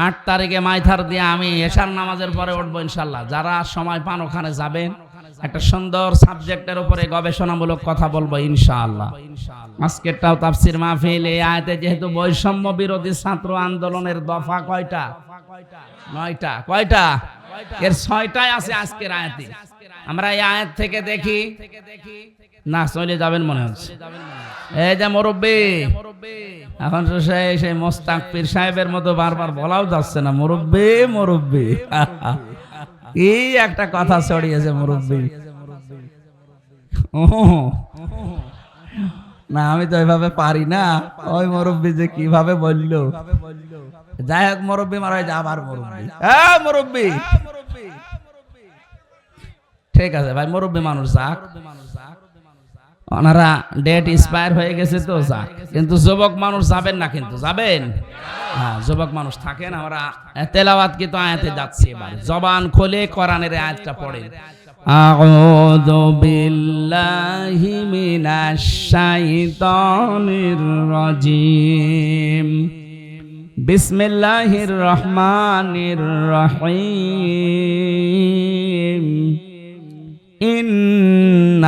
8 তারিখে মাইথার দিয়া আমি এশার নামাজের পরে উঠবো ইনশাল্লাহ। যারা সময় পান ওখানে যাবেন, একটা সুন্দর সাবজেক্টের উপরে গবেষণামূলক কথা বলবো ইনশাআল্লাহ। আজকেরটাও তাফসীর মাহফিল। এই আয়াতে যেহেতু বৈষম্য বিরোধী ছাত্র আন্দোলনের দফা কয়টা? 9টা। কয়টা? এর 6টাই আছে আজকের আয়াতে। আমরা এই আয়াত থেকে দেখি না, চলে যাবেন মনে হচ্ছে। এই যে মুরব্বি, এখন তো সেই মোস্তাক পীর সাহেবের মতো বারবার বলাও যাচ্ছে না, মুরব্বি মুরব্বি। এই একটা কথা ছড়িয়েছে মুরব্বী। না আমি তো ওইভাবে পারি না, ওই মুরব্বী যে কিভাবে বললো। যাই হোক মুরব্বী মারা যায়, আবার মুরব্বী, হ্যাঁ মুরব্বী, ঠিক আছে ভাই, মুরব্বী মানুষ যাক, ওনারা ডেট এক্সপায়ার হয়ে গেছে তো যাক, কিন্তু যুবক মানুষ যাবেন না, কিন্তু যাবেন, হ্যাঁ যুবক মানুষ থাকেন। আমরা তেলাওয়াত কি তো আয়াতে যাচ্ছি, এবার জবান খুলে কোরআনের আয়াতটা পড়েন। আউযু বিল্লাহি মিনাশ শাইতানির রাজিম, বিসমিল্লাহির রহমানির রহিম।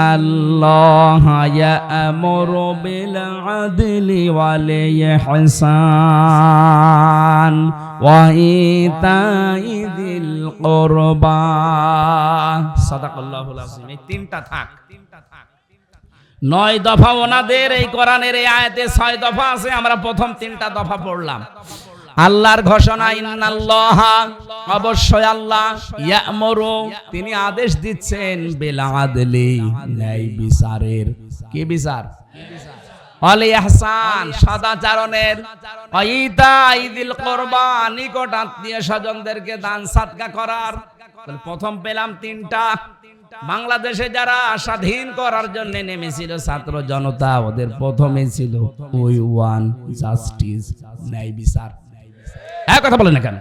ইন্নাল্লাহা ইয়া'মুরু বিল আদলি ওয়াল ইহসান ওয়া ইতাই যিল কুরবা। সাদাকাল্লাহুল আযীম। এই তিনটা থাক, 9 দফা ওনাদের এই কোরআনের এই আয়াতে 6 দফা আছে, আমরা প্রথম 3টা দফা পড়লাম। আল্লাহর ঘোষণা, ইন্নাল্লাহা, অবশ্যই আল্লাহ, ইয়া'মুরু, তিনি আদেশ দিচ্ছেন, বিল আদলি, ন্যায় বিচারের, কি বিচার? ওয়াল ইহসান, সদাচরণের, ওয়া ইতাই যিল কুরবা, নিকট আত্মীয় স্বজনদেরকে দান সাদকা করার। প্রথম পেলাম 3টা। বাংলাদেশে যারা স্বাধীন করার জন্য নেমেছিল ছাত্র জনতা, ওদের প্রথমে ছিল উই ওয়ান জাস্টিস, ন্যায় বিচার। এক কথা বলেন না কেন?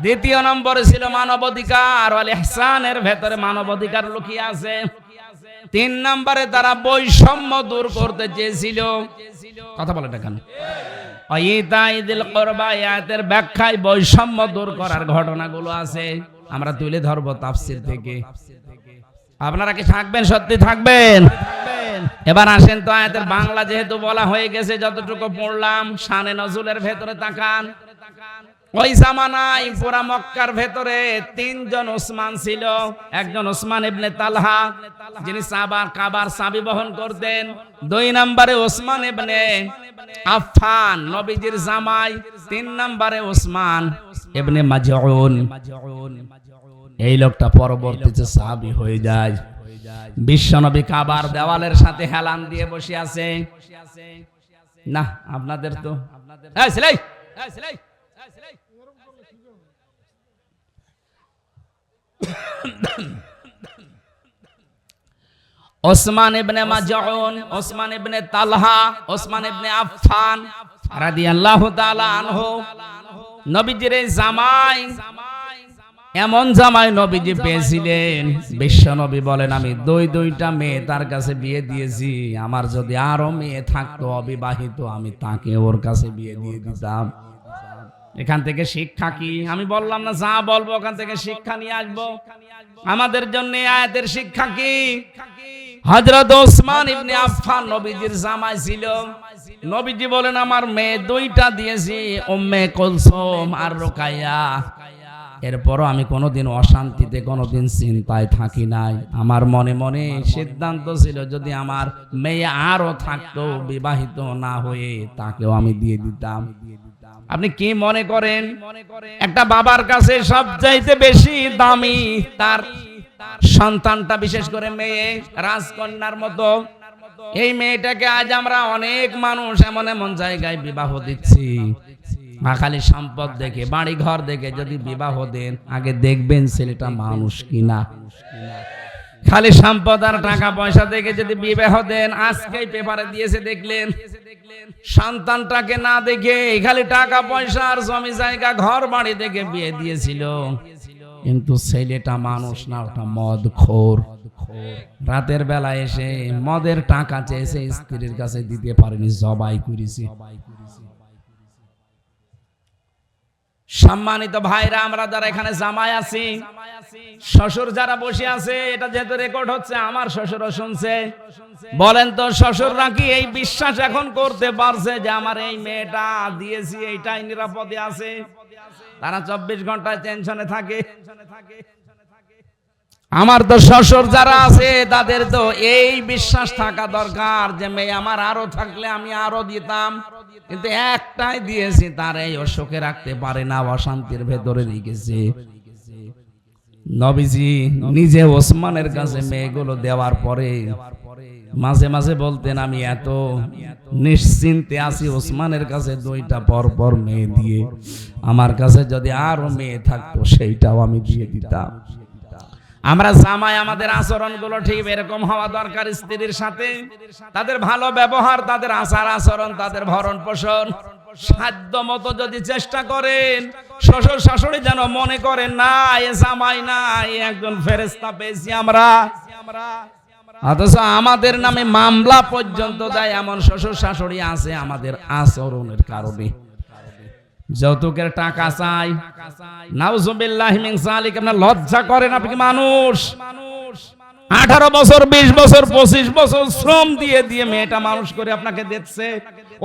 দ্বিতীয় নম্বরে ছিল মানবাধিকার, ওয়াল ইহসানের ভেতরে মানবাধিকার লুকিয়ে আছে। 3 নম্বরে তারা বৈষম্য দূর করতে চেয়েছিল। কথা বলেন না কেন? ইতাই যিল কুরবা, আয়াতের ব্যাখ্যায় বৈষম্য দূর করার ঘটনাগুলো আছে, আমরা তুলে ধরবো তাফসীর থেকে। আপনারা কি থাকবেন? সত্যি থাকবেন? এবার আসেন তো আয়াতের বাংলা যেহেতু বলা হয়ে গেছে, যতটুকু পড়লাম, শানে নজুলের ভেতরে তাকান। ওই জামানায় পুরা মক্কার ভেতরে 3 জন ওসমান ছিল। একজন ওসমান ইবনে তালহা, যিনি কাবার চাবি বহন করতেন। 2 নম্বরে ওসমান ইবনে আফফান, নবীজির জামাই। 3 নম্বরে ওসমান ইবনে মাজউন। এই লোকটা পরবর্তীতে সাহাবী হয়ে যায়। বিশ্বনবী কাবার দেওয়ালের সাথে হেলান দিয়ে বসে আছে। না আপনাদের তো ওসমান ইবনে মাজউন, ওসমান ইবনে তালহা, ওসমান ইবনে আফফান রাদিয়াল্লাহু তাআলা আনহু, নবীজির জামাই। এমন জামাই নবীজি পেয়েছিলেন, বিশ্ব নবী বলেন, আমি 2টা মেয়ে তার কাছে বিয়ে দিয়েছি, আমার যদি আরো মেয়ে থাকতো অবিবাহিত, আমি তাকে ওর কাছে বিয়ে দিয়ে দিতাম। এখান থেকে শিক্ষা কি? আমি বললাম না, যা বলবো ওখান থেকে শিক্ষা নিয়ে আসবো। আমাদের জন্য আয়াতের শিক্ষা কি? হযরত ওসমান ইবনে আফফান নবীজির জামাই ছিল। নবীজি বলেন, আমার মেয়ে 2টা দিয়েছি, উম্মে কুলসুম আর রুকাইয়া। এরপরও আমি কোনোদিন অশান্তিতে, কোনোদিন চিন্তায় থাকি নাই। আমার মনে মনে সিদ্ধান্ত ছিল, যদি আমার মেয়ে আরো থাকতো বিবাহিত না হয়ে, তাকেও আমি দিয়ে দিতাম। আপনি কি মনে করেন একটা বাবার কাছে সবচাইতে বেশি দামি তার সন্তানটা, বিশেষ করে মেয়ে, রাজকন্যার মতো। এই মেয়েটাকে আজ আমরা অনেক মানুষ এমন এমন জায়গায় বিবাহ দিচ্ছি, খালি সম্পদ দেখে, বাড়ি ঘর দেখে যদি বিবাহ দেন, আগে দেখবেন ছেলেটা মানুষ কিনা। খালি সম্পদ আর টাকা পয়সা দেখে যদি বিবাহ দেন, আজকেই পেপারে দিয়েছে দেখলেন, সন্তানটাকে না দেখে খালি টাকা পয়সা আর জমি জায়গা ঘর বাড়ি দেখে বিয়ে দিয়েছিল, কিন্তু ছেলেটা মানুষ না, ওটা মদখোর। রাতের বেলা এসে মদের টাকা চেয়েছে, স্ত্রীর কাছে দিতে পারেনি, জবাই করেছে। সম্মানিত ভাইরা, আমরা যারা এখানে জামাই আছি, শ্বশুর যারা বসে আছে, এটা যেহেতু রেকর্ড হচ্ছে, আমার শ্বশুরও শুনছে। বলেন তো, শ্বশুররা কি এই বিশ্বাস এখন করতে পারছে যে আমার এই মেয়েটা দিয়েছি এইটাই নিরাপদে আছে? তারা 24 ঘন্টায় টেনশনে থাকে। আমার তো শ্বশুর যারা আছে, তাদের তো এই বিশ্বাস থাকা দরকার যে মেয়ে আমার আরো থাকলে আমি আরো দিতাম, কিন্তু একটাই দিয়েছি, তার এই অসুখে রাখতে পারে না, অশান্তির ভেতরে রেখেছে। নবীজি নিজে ওসমানের কাছে মেয়েগুলো দেওয়ার পরে মাঝে মাঝে বলতেন, আমি এত নিশ্চিন্তে আছি ওসমানের কাছে 2টা পর পর মেয়ে দিয়ে, আমার কাছে যদি আরো মেয়ে থাকতো সেইটাও আমি দিয়ে দিতাম। আমরা জামাই আমাদের আচরণগুলো ঠিক এরকম হওয়া দরকার। স্ত্রীর সাথে তাদের ভালো ব্যবহার, তাদের আচার আচরণ, তাদের ভরণ পোষণ সাধ্য মতো যদি চেষ্টা করেন, শ্বশুর শাশুড়ি যেন মনে করেন না এ জামাই না, একজন ফেরেশতা পেয়েছি আমরা। অথচ আমাদের নামে মামলা পর্যন্ত যায় এমন শ্বশুর শাশুড়ি আছে আমাদের আচরণের কারণে। যৌতুকের টাকা চাই, নাউজুবিল্লাহি মিন যালিক। আপনার লজ্জা করেন? আপনি মানুষ 18 বছর 20 বছর 25 বছর শ্রম দিয়ে দিয়ে মেয়েটা মানুষ করে আপনাকে দিচ্ছে,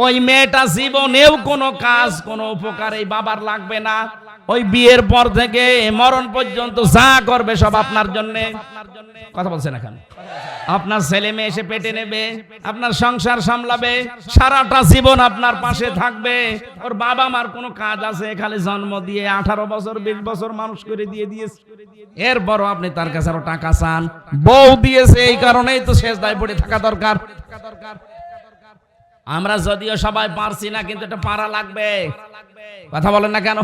ওই মেয়েটা জীবনেও কোনো কাজ কোনো উপকার এই বাবার লাগবে না। ওই বিয়ের পর থেকে মরণ পর্যন্ত যা করবে সব আপনার জন্য। কথা বলছেন এখন? আপনার ছেলে মেয়ে এসে পেটে নেবে, আপনার সংসার সামলাবে, সারাটা জীবন আপনার পাশে থাকবে। ওর বাবা মার কোনো কাজ আছে? খালি জন্ম দিয়ে 18 বছর 20 বছর মানুষ করে দিয়ে দিয়েছে, এরপরও আপনি তার কাছে আরো টাকা চান। বউ দিয়েছে এই কারণেই তো সেজদায় পড়ে থাকা দরকার। আমরা যদিও সবাই পারছি না, কিন্তু এটা পারা লাগবে। কথা বলেন না কেন?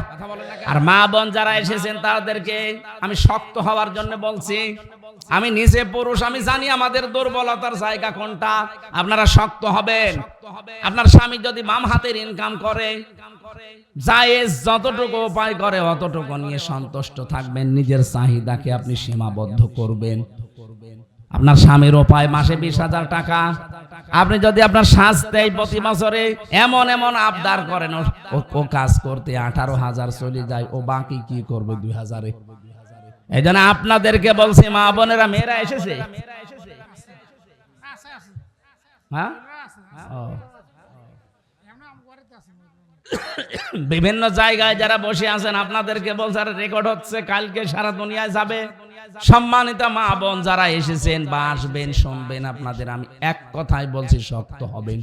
আর মা বোন যারা এসেছেন তাদেরকে আমি শক্ত হওয়ার জন্য বলছি। আমি নিজে পুরুষ, আমি জানি আমাদের দুর্বলতার জায়গা কোনটা। আপনারা শক্ত হবেন। আপনার স্বামী যদি বাম হাতের ইনকাম করে, জায়েজ যতটুকু উপায় করে অতটুকু নিয়ে সন্তুষ্ট থাকবেন। নিজের চাহিদাকে আপনি সীমাবদ্ধ করবেন। আপনার স্বামীর উপায় মাসে 20,000 টাকা, আপনি যদি আপনার সাজতেই প্রতি বছরে এমন এমন আবদার করেন, ও কাজ করতে 18,000 চলে যায়, ও বাকি কি করবে 2,000-এ? এই জন্য আপনাদেরকে বলছি, মা বোনেরা, মেয়েরা এসেছে? হ্যাঁ, বিভিন্ন জায়গায় যারা বসে আছেন আপনাদেরকে বলছে, রেকর্ড হচ্ছে, কালকে সারা দুনিয়ায় যাবে। সম্মানিত মা বোন যারা এসেছেন বা আসবেন, শুনবেন, আপনাদের আমি এক কথাই বলছি, শক্ত হবেন।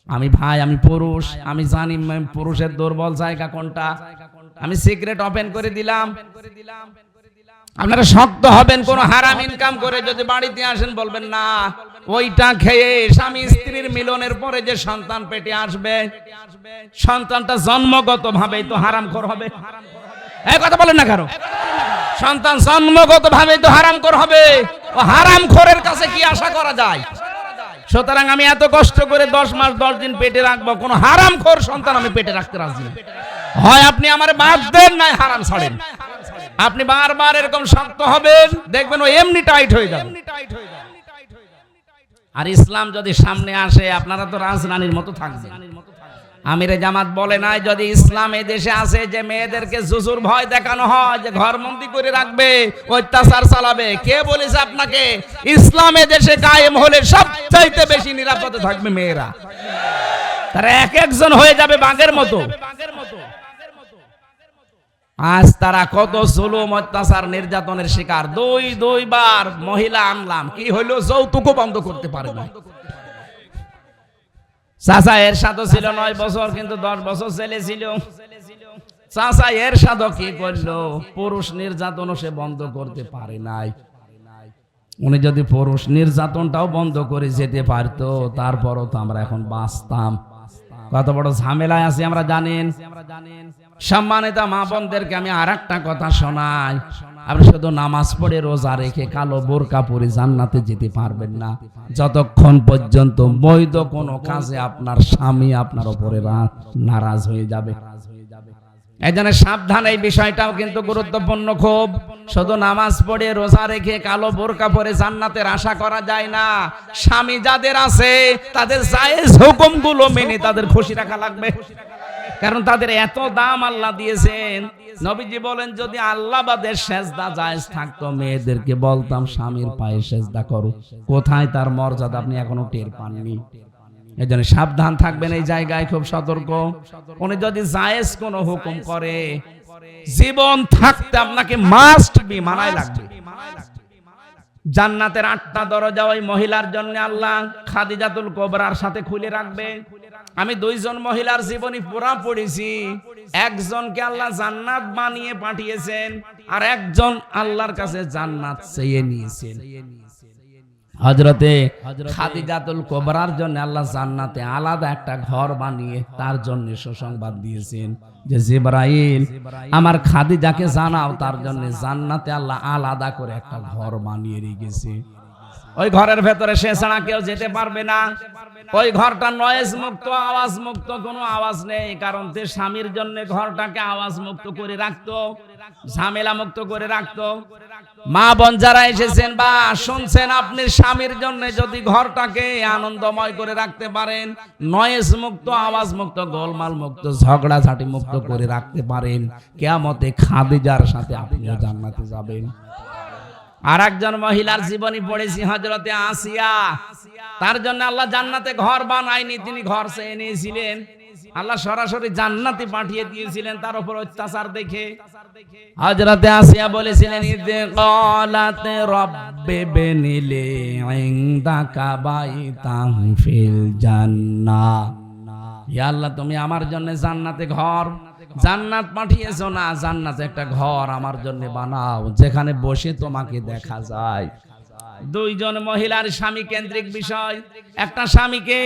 আমি ভাই, আমি পুরুষ, আমি জানি পুরুষের দুর্বল জায়গা কোনটা। আমি সিক্রেট ওপেন করে দিলাম। আপনারা শক্ত হবেন। কোন হারাম ইনকাম করে যদি বাড়িতে আসেন, বলবেন না ওইটা খেয়ে স্বামী স্ত্রীর মিলনের পরে যে সন্তান পেটে আসবে, সন্তানটা জন্মগত ভাবেই তো হারামখোর হবে। এই কথা বলেন না কেন? সন্তান জন্মগত ভাবেই তো হারামখোর হবে। ও হারামখোরের কাছে কি আশা করা যায়? সুতরাং আমি এত কষ্ট করে 10 মাস 10 দিন পেটে রাখবো, কোন হারামখোর সন্তান আমি পেটে রাখতে রাজি না। হয় আপনি আমার বাদ দেন, নাই হারাম ছাড়েন। আপনি বারবার এরকম শক্ত হবেন, দেখবেন ও এমনি টাইট হয়ে যাবে। আর ইসলাম যদি সামনে আসে, আপনারা তো রাজরানীর মতো থাকবেন। আমিরে জামাত বলে নাই, যদি ইসলাম এই দেশে আসে যে মেয়েদেরকে জুজুর ভয় দেখানো হয়, যে ঘরবন্দি করে রাখবে, অত্যাচার চালাবে, কে বলেছে আপনাকে? ইসলামে দেশে কায়েম হলে সবচাইতে বেশি নিরাপদে থাকবে মেয়েরা। তারা এক একজন হয়ে যাবে বাঘের মতো। আজ তারা কত জুলুম, অত্যাচার, নির্যাতনের শিকার। দুইবার মহিলা আনলাম, কি হইলো? যৌতুকও বন্ধ করতে পারে না। চাচা এরশাদও ছিল 9 বছর, কিন্তু 10 বছর ছেলে ছিল। চাচা এরশাদও কি করলো? পুরুষ নির্যাতনও সে বন্ধ করতে পারে নাই। উনি যদি পুরুষ নির্যাতনটাও বন্ধ করে যেতে পারতো, তারপরও তো আমরা এখন বাঁচতাম। কত বড় ঝামেলায় আছি আমরা জানেন। সম্মানিত মা বোনদেরকে আমি আরেকটা কথা শোনাই। আপনি শুধু নামাজ পড়ে রোজা রেখে কালো বোরকা পরে জান্নাতে যেতে পারবেন না, যতক্ষণ পর্যন্ত বৈধ কোনো কাজে আপনার স্বামী আপনার উপরে নারাজ হয়ে যাবে। এই জন্য সাবধান, এই বিষয়টাও কিন্তু গুরুত্বপূর্ণ খুব। শুধু নামাজ পড়ে রোজা রেখে কালো বোরকা পরে জান্নাতের আশা করা যায় না। স্বামী যাদের আছে তাদের জায়েজ হুকুমগুলো মেনে তাদের খুশি রাখা লাগবে, কারণ তাদের এত দাম আল্লাহ দিয়েছেন। নবীজি বলেন, যদি আল্লাহ বাদের সেজদা জায়েজ থাকতো, মেয়েদেরকে বলতাম স্বামীর পায়ে সেজদা করো। কোথায় তার মর্যাদা আপনি এখনো টের পাননি। এই জন্য সাবধান থাকবেন, এই জায়গায় খুব সতর্ক। উনি যদি জায়েজ কোনো হুকুম করে, জীবন থাকতে আপনাকে মাস্ট বি মানায় লাগবে। জান্নাতের 8টা দরজা ওই মহিলার জন্য আল্লাহ খাদিজাতুল কুবরার সাথে খুলে রাখবে। আমি 2 জন মহিলার জীবনী পুরা পড়েছি। একজনকে আল্লাহ জান্নাত বানিয়ে পাঠিয়েছেন, আর একজন আল্লাহর কাছে জান্নাত চেয়ে নিয়েছেন। হযরতে খাদিজাতুল কুবরার জন্য আল্লাহ জান্নাতে আলাদা একটা ঘর বানিয়ে তার জন্য সুসংবাদ দিয়েছেন যে জিবরাইল, আমার খাদিজাকে জানাও তার জন্য জান্নাতে আল্লাহ আলাদা করে একটা ঘর বানিয়ে রেখেছে। ওই ঘরের ভেতরে সে ছাড়া কেউ যেতে পারবে না। ওই ঘরটা নয়েজ মুক্ত, আওয়াজ মুক্ত, কোনো আওয়াজ নেই, কারণ সে স্বামীর জন্য ঘরটাকে আওয়াজ মুক্ত করে রাখতো, ঝামেলা মুক্ত করে রাখতো। মা বোন যারা এসেছেন বা শুনছেন, আপনি স্বামীর জন্য যদি ঘরটাকে আনন্দময় করে রাখতে পারেন, নয়েজ মুক্ত, আওয়াজ মুক্ত, গোলমাল মুক্ত, ঝগড়াঝাটি মুক্ত করে রাখতে পারেন, কিয়ামতে খাদিজার সাথে আপনিও জান্নাতে যাবেন। আর একজন মহিলার জীবনী পড়েছি, হযরতে আসিয়া। তার জন্য আল্লাহ জান্নাতে ঘর বানায়নি, তিনি ঘর চেয়ে নিয়েছিলেন। আল্লাহ সরাসরি জান্নাতে পাঠিয়ে দিয়েছিলেন তার উপর অত্যাচার দেখে। হযরতে আসিয়া বলেছিলেন, ইদে ক্বালাত রাব্বি বিনিলি ইনদাকা বাইতান ফিল জান্নাহ। ইয়া আল্লাহ, তুমি আমার জন্য জান্নাতে ঘর, জান্নাত পাঠিয়েছো না, জান্নাতে একটা ঘর আমার জন্য বানাও যেখানে বসে তোমাকে দেখা যায়। দুইজন মহিলার স্বামী কেন্দ্রিক বিষয়। একটা স্বামীকে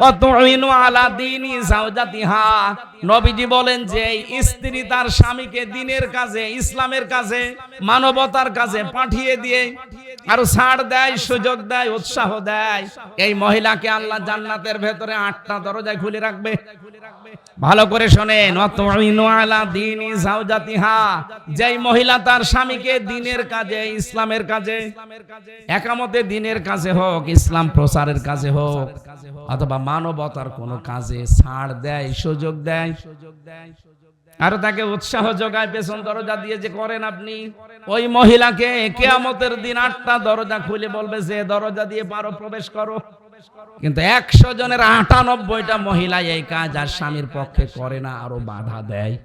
অতুইনু আলা দীনি যাওজাতিহা, নবীজি বলেন যে স্ত্রী তার স্বামীকে দ্বীনের কাজে, ইসলামের কাজে, মানবতার কাজে পাঠিয়ে দিয়ে আর ছাড় দেয়, সুযোগ দেয়, উৎসাহ দেয়, এই মহিলাকে আল্লাহ জান্নাতের ভেতরে 8টা দরজায় খুলে রাখবে। ভালো করে শোনেন, অতুইনু আলা দীনি যাওজাতিহা, যেই মহিলা তার স্বামীকে দ্বীনের কাজে, ইসলামের কাজে, একামতে দ্বীনের কাজে হোক, ইসলাম প্রচারের কাজে হোক, অথবা মানবতার কোনো কাজে ছাড় দেয়, সুযোগ দেয়, আর তাকে উৎসাহ যোগায়, পেছন দরজা দিয়ে যে করেন আপনি, ওই মহিলাকে কিয়ামতের দিন 8টা দরজা খুলে বলবে যে দরজা দিয়ে পারো, প্রবেশ করো। কিন্তু 100 জনের 98টা মহিলা এই কাজ আর স্বামীর পক্ষে করে না, আরো বাধা দেয়।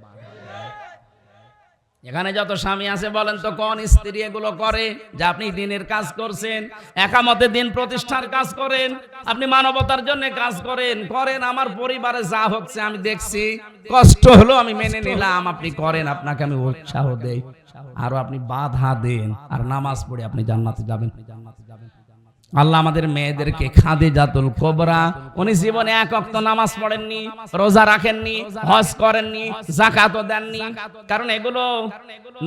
এখানে যত স্বামী আছে বলেন তো কোন স্ত্রী এগুলো করে? যে আপনি দ্বীনের কাজ করছেন, একামতে দ্বীন প্রতিষ্ঠার কাজ করেন, আপনি মানবতার জন্য কাজ করেন, আমার পরিবারে যা হচ্ছে আমি দেখছি, কষ্ট হলো আমি মেনে নিলাম, আপনি করেন, আপনাকে আমি উৎসাহ দেই, আর আপনি বাধা দেন, আর নামাজ পড়ে আপনি জান্নাতে যাবেন। আল্লাহ আমাদের মেয়েদেরকে খাদিজাতুল কুবরা, উনি জীবনে 1 ওয়াক্ত নামাজ পড়েননি, রোজা রাখেননি, হজ করেননি, যাকাতও দেননি, কারণ এগুলো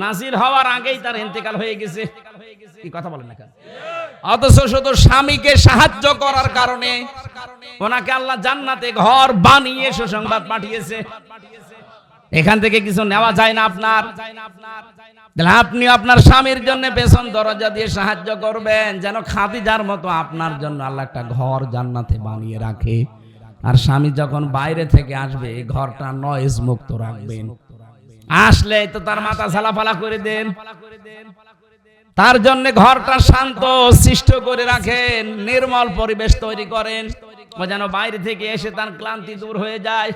নাজিল হওয়ার আগেই তার ইন্তেকাল হয়ে গেছে। কি কথা বলেন না কেন? অথচ শুধু স্বামীকে সাহায্য করার কারণে ওনাকে আল্লাহ জান্নাতে ঘর বানিয়ে সুসংবাদ পাঠিয়েছে। এখান থেকে কিছু নেওয়া যায় না আপনার? আপনি আপনার স্বামীর জন্য পেছন দরজা দিয়ে সাহায্য করবেন, যেন খাদিজার মতো আপনার জন্য আল্লাহ একটা ঘর জান্নাতে বানিয়ে রাখে। আর স্বামী যখন বাইরে থেকে আসবে, এই ঘরটা নয়েজ মুক্ত রাখবেন। আসলে তো তার মাথা ঝালাফালা করে দেন, তার জন্য ঘরটা শান্ত সৃষ্ট করে রাখেন, নির্মল পরিবেশ তৈরি করেন, ও যেন বাইরে থেকে এসে তার ক্লান্তি দূর হয়ে যায়।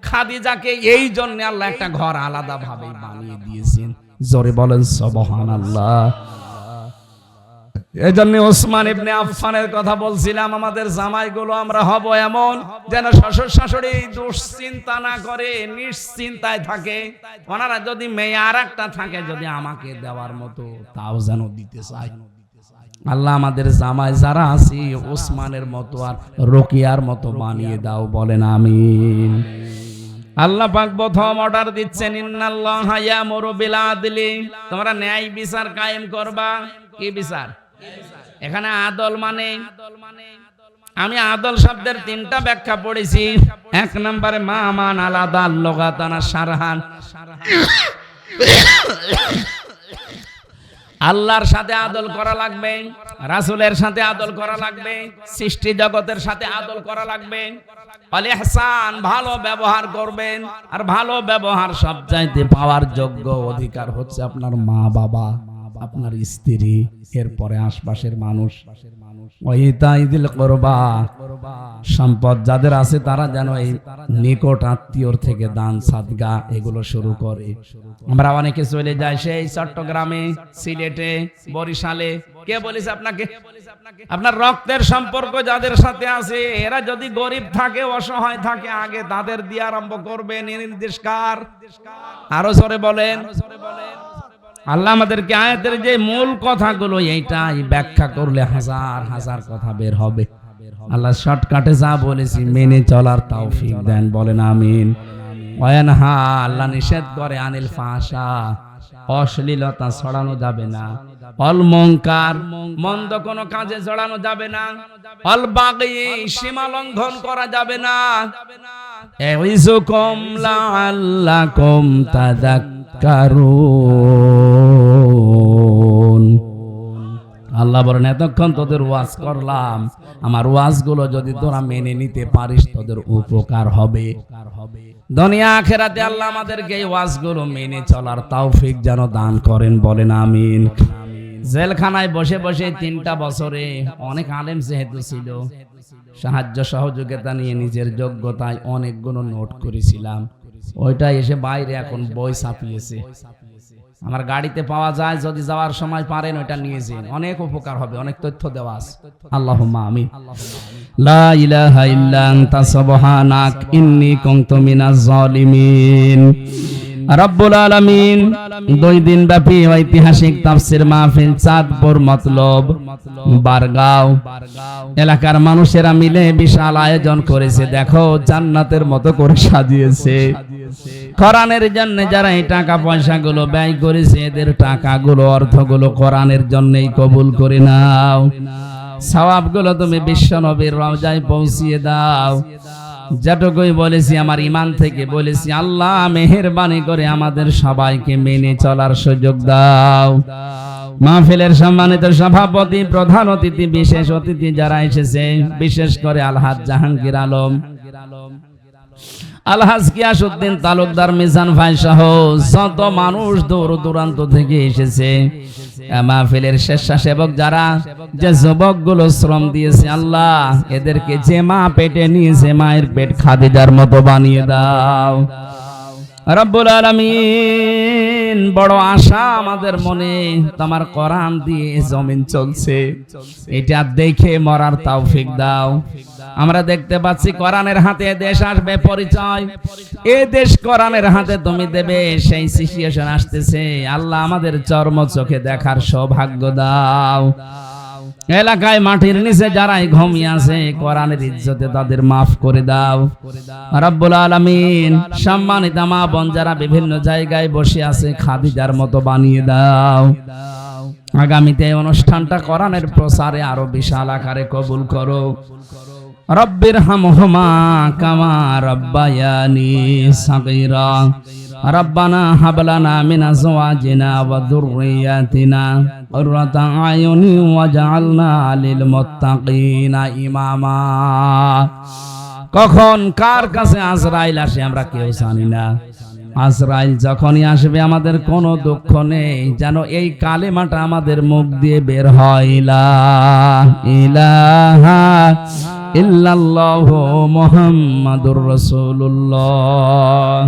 খাদিজাকে এই জন্য আল্লাহ একটা ঘর আলাদা ভাবে বানিয়ে দিয়েছেন। জোরে বলেন সুবহানাল্লাহ। এই জন্য ওসমান ইবনে আফফানের কথা বলছিলাম, আমাদের জামাইগুলো আমরা হব এমন যেন শ্বশুর শাশুড়ি দুশ্চিন্তা না করে, নিশ্চিন্তায় থাকে। ওনারা যদি মেয়ে আর একটা থাকে, যদি আমাকে দেওয়ার মতো, তাও যেন দিতে চায়। আল্লাহ আমাদের জামাই যারা আছি ওসমানের মতো আর রোকিয়ার মতো বানিয়ে দাও, বলেন আমিন। আল্লাহ পাক প্রথম অর্ডার দিচ্ছেন, ইন্নাল্লাহা ইয়ামুরু বিল আদলি, তোমরা ন্যায় বিচার কায়েম করবা। কি বিচার? এখানে আদল মানে, আমি আদল শব্দের 3টা ব্যাখ্যা পড়েছি। 1 নম্বরে মা মান আলাদা লুগাতানা শারহান, আল্লাহর সাথে আদল করা লাগবে, রাসূলের সাথে আদল করা লাগবে, সৃষ্টি জগতের সাথে আদল করা লাগবে। আল ইহসান, ভালো ব্যবহার করবেন, আর ভালো ব্যবহার সবচাইতে পাওয়ার যোগ্য অধিকার হচ্ছে আপনার মা বাবা, আপনার স্ত্রী, এরপরে আশপাশের মানুষ। ওয়াইতাইদিল কুরবা, সম্পদ যাদের আছে তারা যেন এই নিকট আত্মীয়র থেকে দান সাদগা এগুলো শুরু করে। আমরা অনেকে চলে যাই সেই চট্টগ্রামে, সিলেটে, বরিশালে। কে বলেছে আপনাকে? আপনার রক্তের সম্পর্ক যাদের সাথে আছে এরা যদি গরিব থাকে, অসহায় থাকে, আগে তাদের দিয়ে আরম্ভ করবেন। নির্দেশ কার? আরো জোরে বলেন। আল্লাহ আমাদেরকে আয়াতের যে মূল কথাগুলো এইটাই ব্যাখ্যা করলে হাজার হাজার কথা বের হবে। আল্লাহ শর্টকাটে যা বলেছি মেনে চলার তৌফিক দেন, বলেন আমিন। ওয়ানহা, আল্লাহ নিষেধ করে আনিল ফাহশা, অশ্লীলতা ছড়ানো যাবে না। অল মুনকার, মন্দ কোনো কাজে জড়ানো যাবে না। অল বাগী, সীমা লঙ্ঘন করা যাবে না। ইয়াইযুকুম লাআল্লাকুম তাযাক্কারুন। আল্লাহ বলেন এতক্ষণ তোদের ওয়াজ করলাম, আমার ওয়াজগুলো যদি তোরা মেনে নিতে পারিস তোদের উপকার হবে। দুনিয়া আখিরাতে আল্লাহ আমাদেরকে এই ওয়াজগুলো মেনে চলার তৌফিক যেন দান করেন, বলেন আমিন। জেলখানায় বসে বসে 3টা বছরে অনেক আলেম যেহেতু ছিল, সাহায্য সহযোগিতা নিয়ে নিজের যোগ্যতায় অনেকগুলো নোট করেছিলাম। ওইটা এসে বাইরে এখন বই ছাপিয়েছে। আমার গাড়িতে পাওয়া যায়, যদি যাওয়ার সময় পারেন ওইটা নিয়ে যান, অনেক উপকার হবে, অনেক তথ্য দেওয়া আছে। আল্লাহুম্মা আমিন। লা ইলাহা ইল্লা আনতা সুবহানাক ইন্নী কুনতু মিনাজ জালিমিন। রব্বুল আলামিন 2 দিন ব্যাপী ঐতিহাসিক তাফসীর মাহফিল চাঁদপুর মতলব বারগাঁও এলাকার মানুষেরা মিলে বিশাল আয়োজন করেছে। দেখো জান্নাতের মতো করে সাজিয়েছে। কোরআনের জন্য যারা এই টাকা পয়সাগুলো ব্যয় করেছে এদের টাকাগুলো, অর্থগুলো কোরআনের জন্যই কবুল করে নাও। সওয়াবগুলো তুমি বিশ্বনবীর রওজায় পৌঁছিয়ে দাও। যেটুকুই বলেছি আমার ঈমান থেকে বলেছি, আল্লাহ মেহেরবানি করে আমাদের সবাইকে মেনে চলার সুযোগ দাও। মাহফিলের সম্মানিত সভাপতি, প্রধান অতিথি, বিশেষ অতিথি যারা এসেছে, বিশেষ করে আলহাজ জাহাঙ্গীর আলম, আলহাজ গিয়াসউদ্দিন তালুকদার, মিজান ভাই সহ যত মানুষ দূর দূরান্ত থেকে এসেছে, মাহফিলের স্বেচ্ছাসেবক যারা, যে যুবকগুলো শ্রম দিয়েছে, আল্লাহ এদেরকে যে মা পেটে নিয়েছে মায়ের পেট খাদিজার মতো বানিয়ে দাও। রব্বুল আলামিন, বড় আশা আমাদের মনে, তোমার কোরআন দিয়ে জমিন চলছে, এটা দেখে মরার তৌফিক দাও। আমরা দেখতে পাচ্ছি কোরআনের হাতে দেশ আসবে পরিচয়, এ দেশ কোরআনের হাতে তুমি দেবে, সেই সিচুয়েশন আসতেছে। আল্লাহ আমাদের চর্ম চোখে দেখার সৌভাগ্য দাও। এলাকায় মাটির নিচে যারাই ঘুমিয়ে আছে কোরআনের ইজ্জতে তাদের মাফ করে দাও। রব্বুল আলামিন, সম্মানিত মা বোন যারা বিভিন্ন জায়গায় বসে আছে খাদিজার মতো বানিয়ে দাও। আগামীতে এই অনুষ্ঠানটা কোরআনের প্রসারে আরো বিশাল আকারে কবুল করো। রব্বির হামহুমা কামা রব্বায়ানি সাগীরা। রব্বানা হাবলানা মিন আজওয়াজিনা ওয়া যুররিয়াতিনা কুররাতা আয়ুনি ওয়াজআলনা লিল মুত্তাকিনা ইমামা। কখন কার কাছে আজরাইল আসে আমরা কেউ জানি না। আজরাইল যখনই আসবে আমাদের কোনো দুঃখ নেই, যেন এই কালেমাটা আমাদের মুখ দিয়ে বের হয়, লা ইলাহা ইল্লাল্লাহু মুহাম্মাদুর রাসূলুল্লাহ।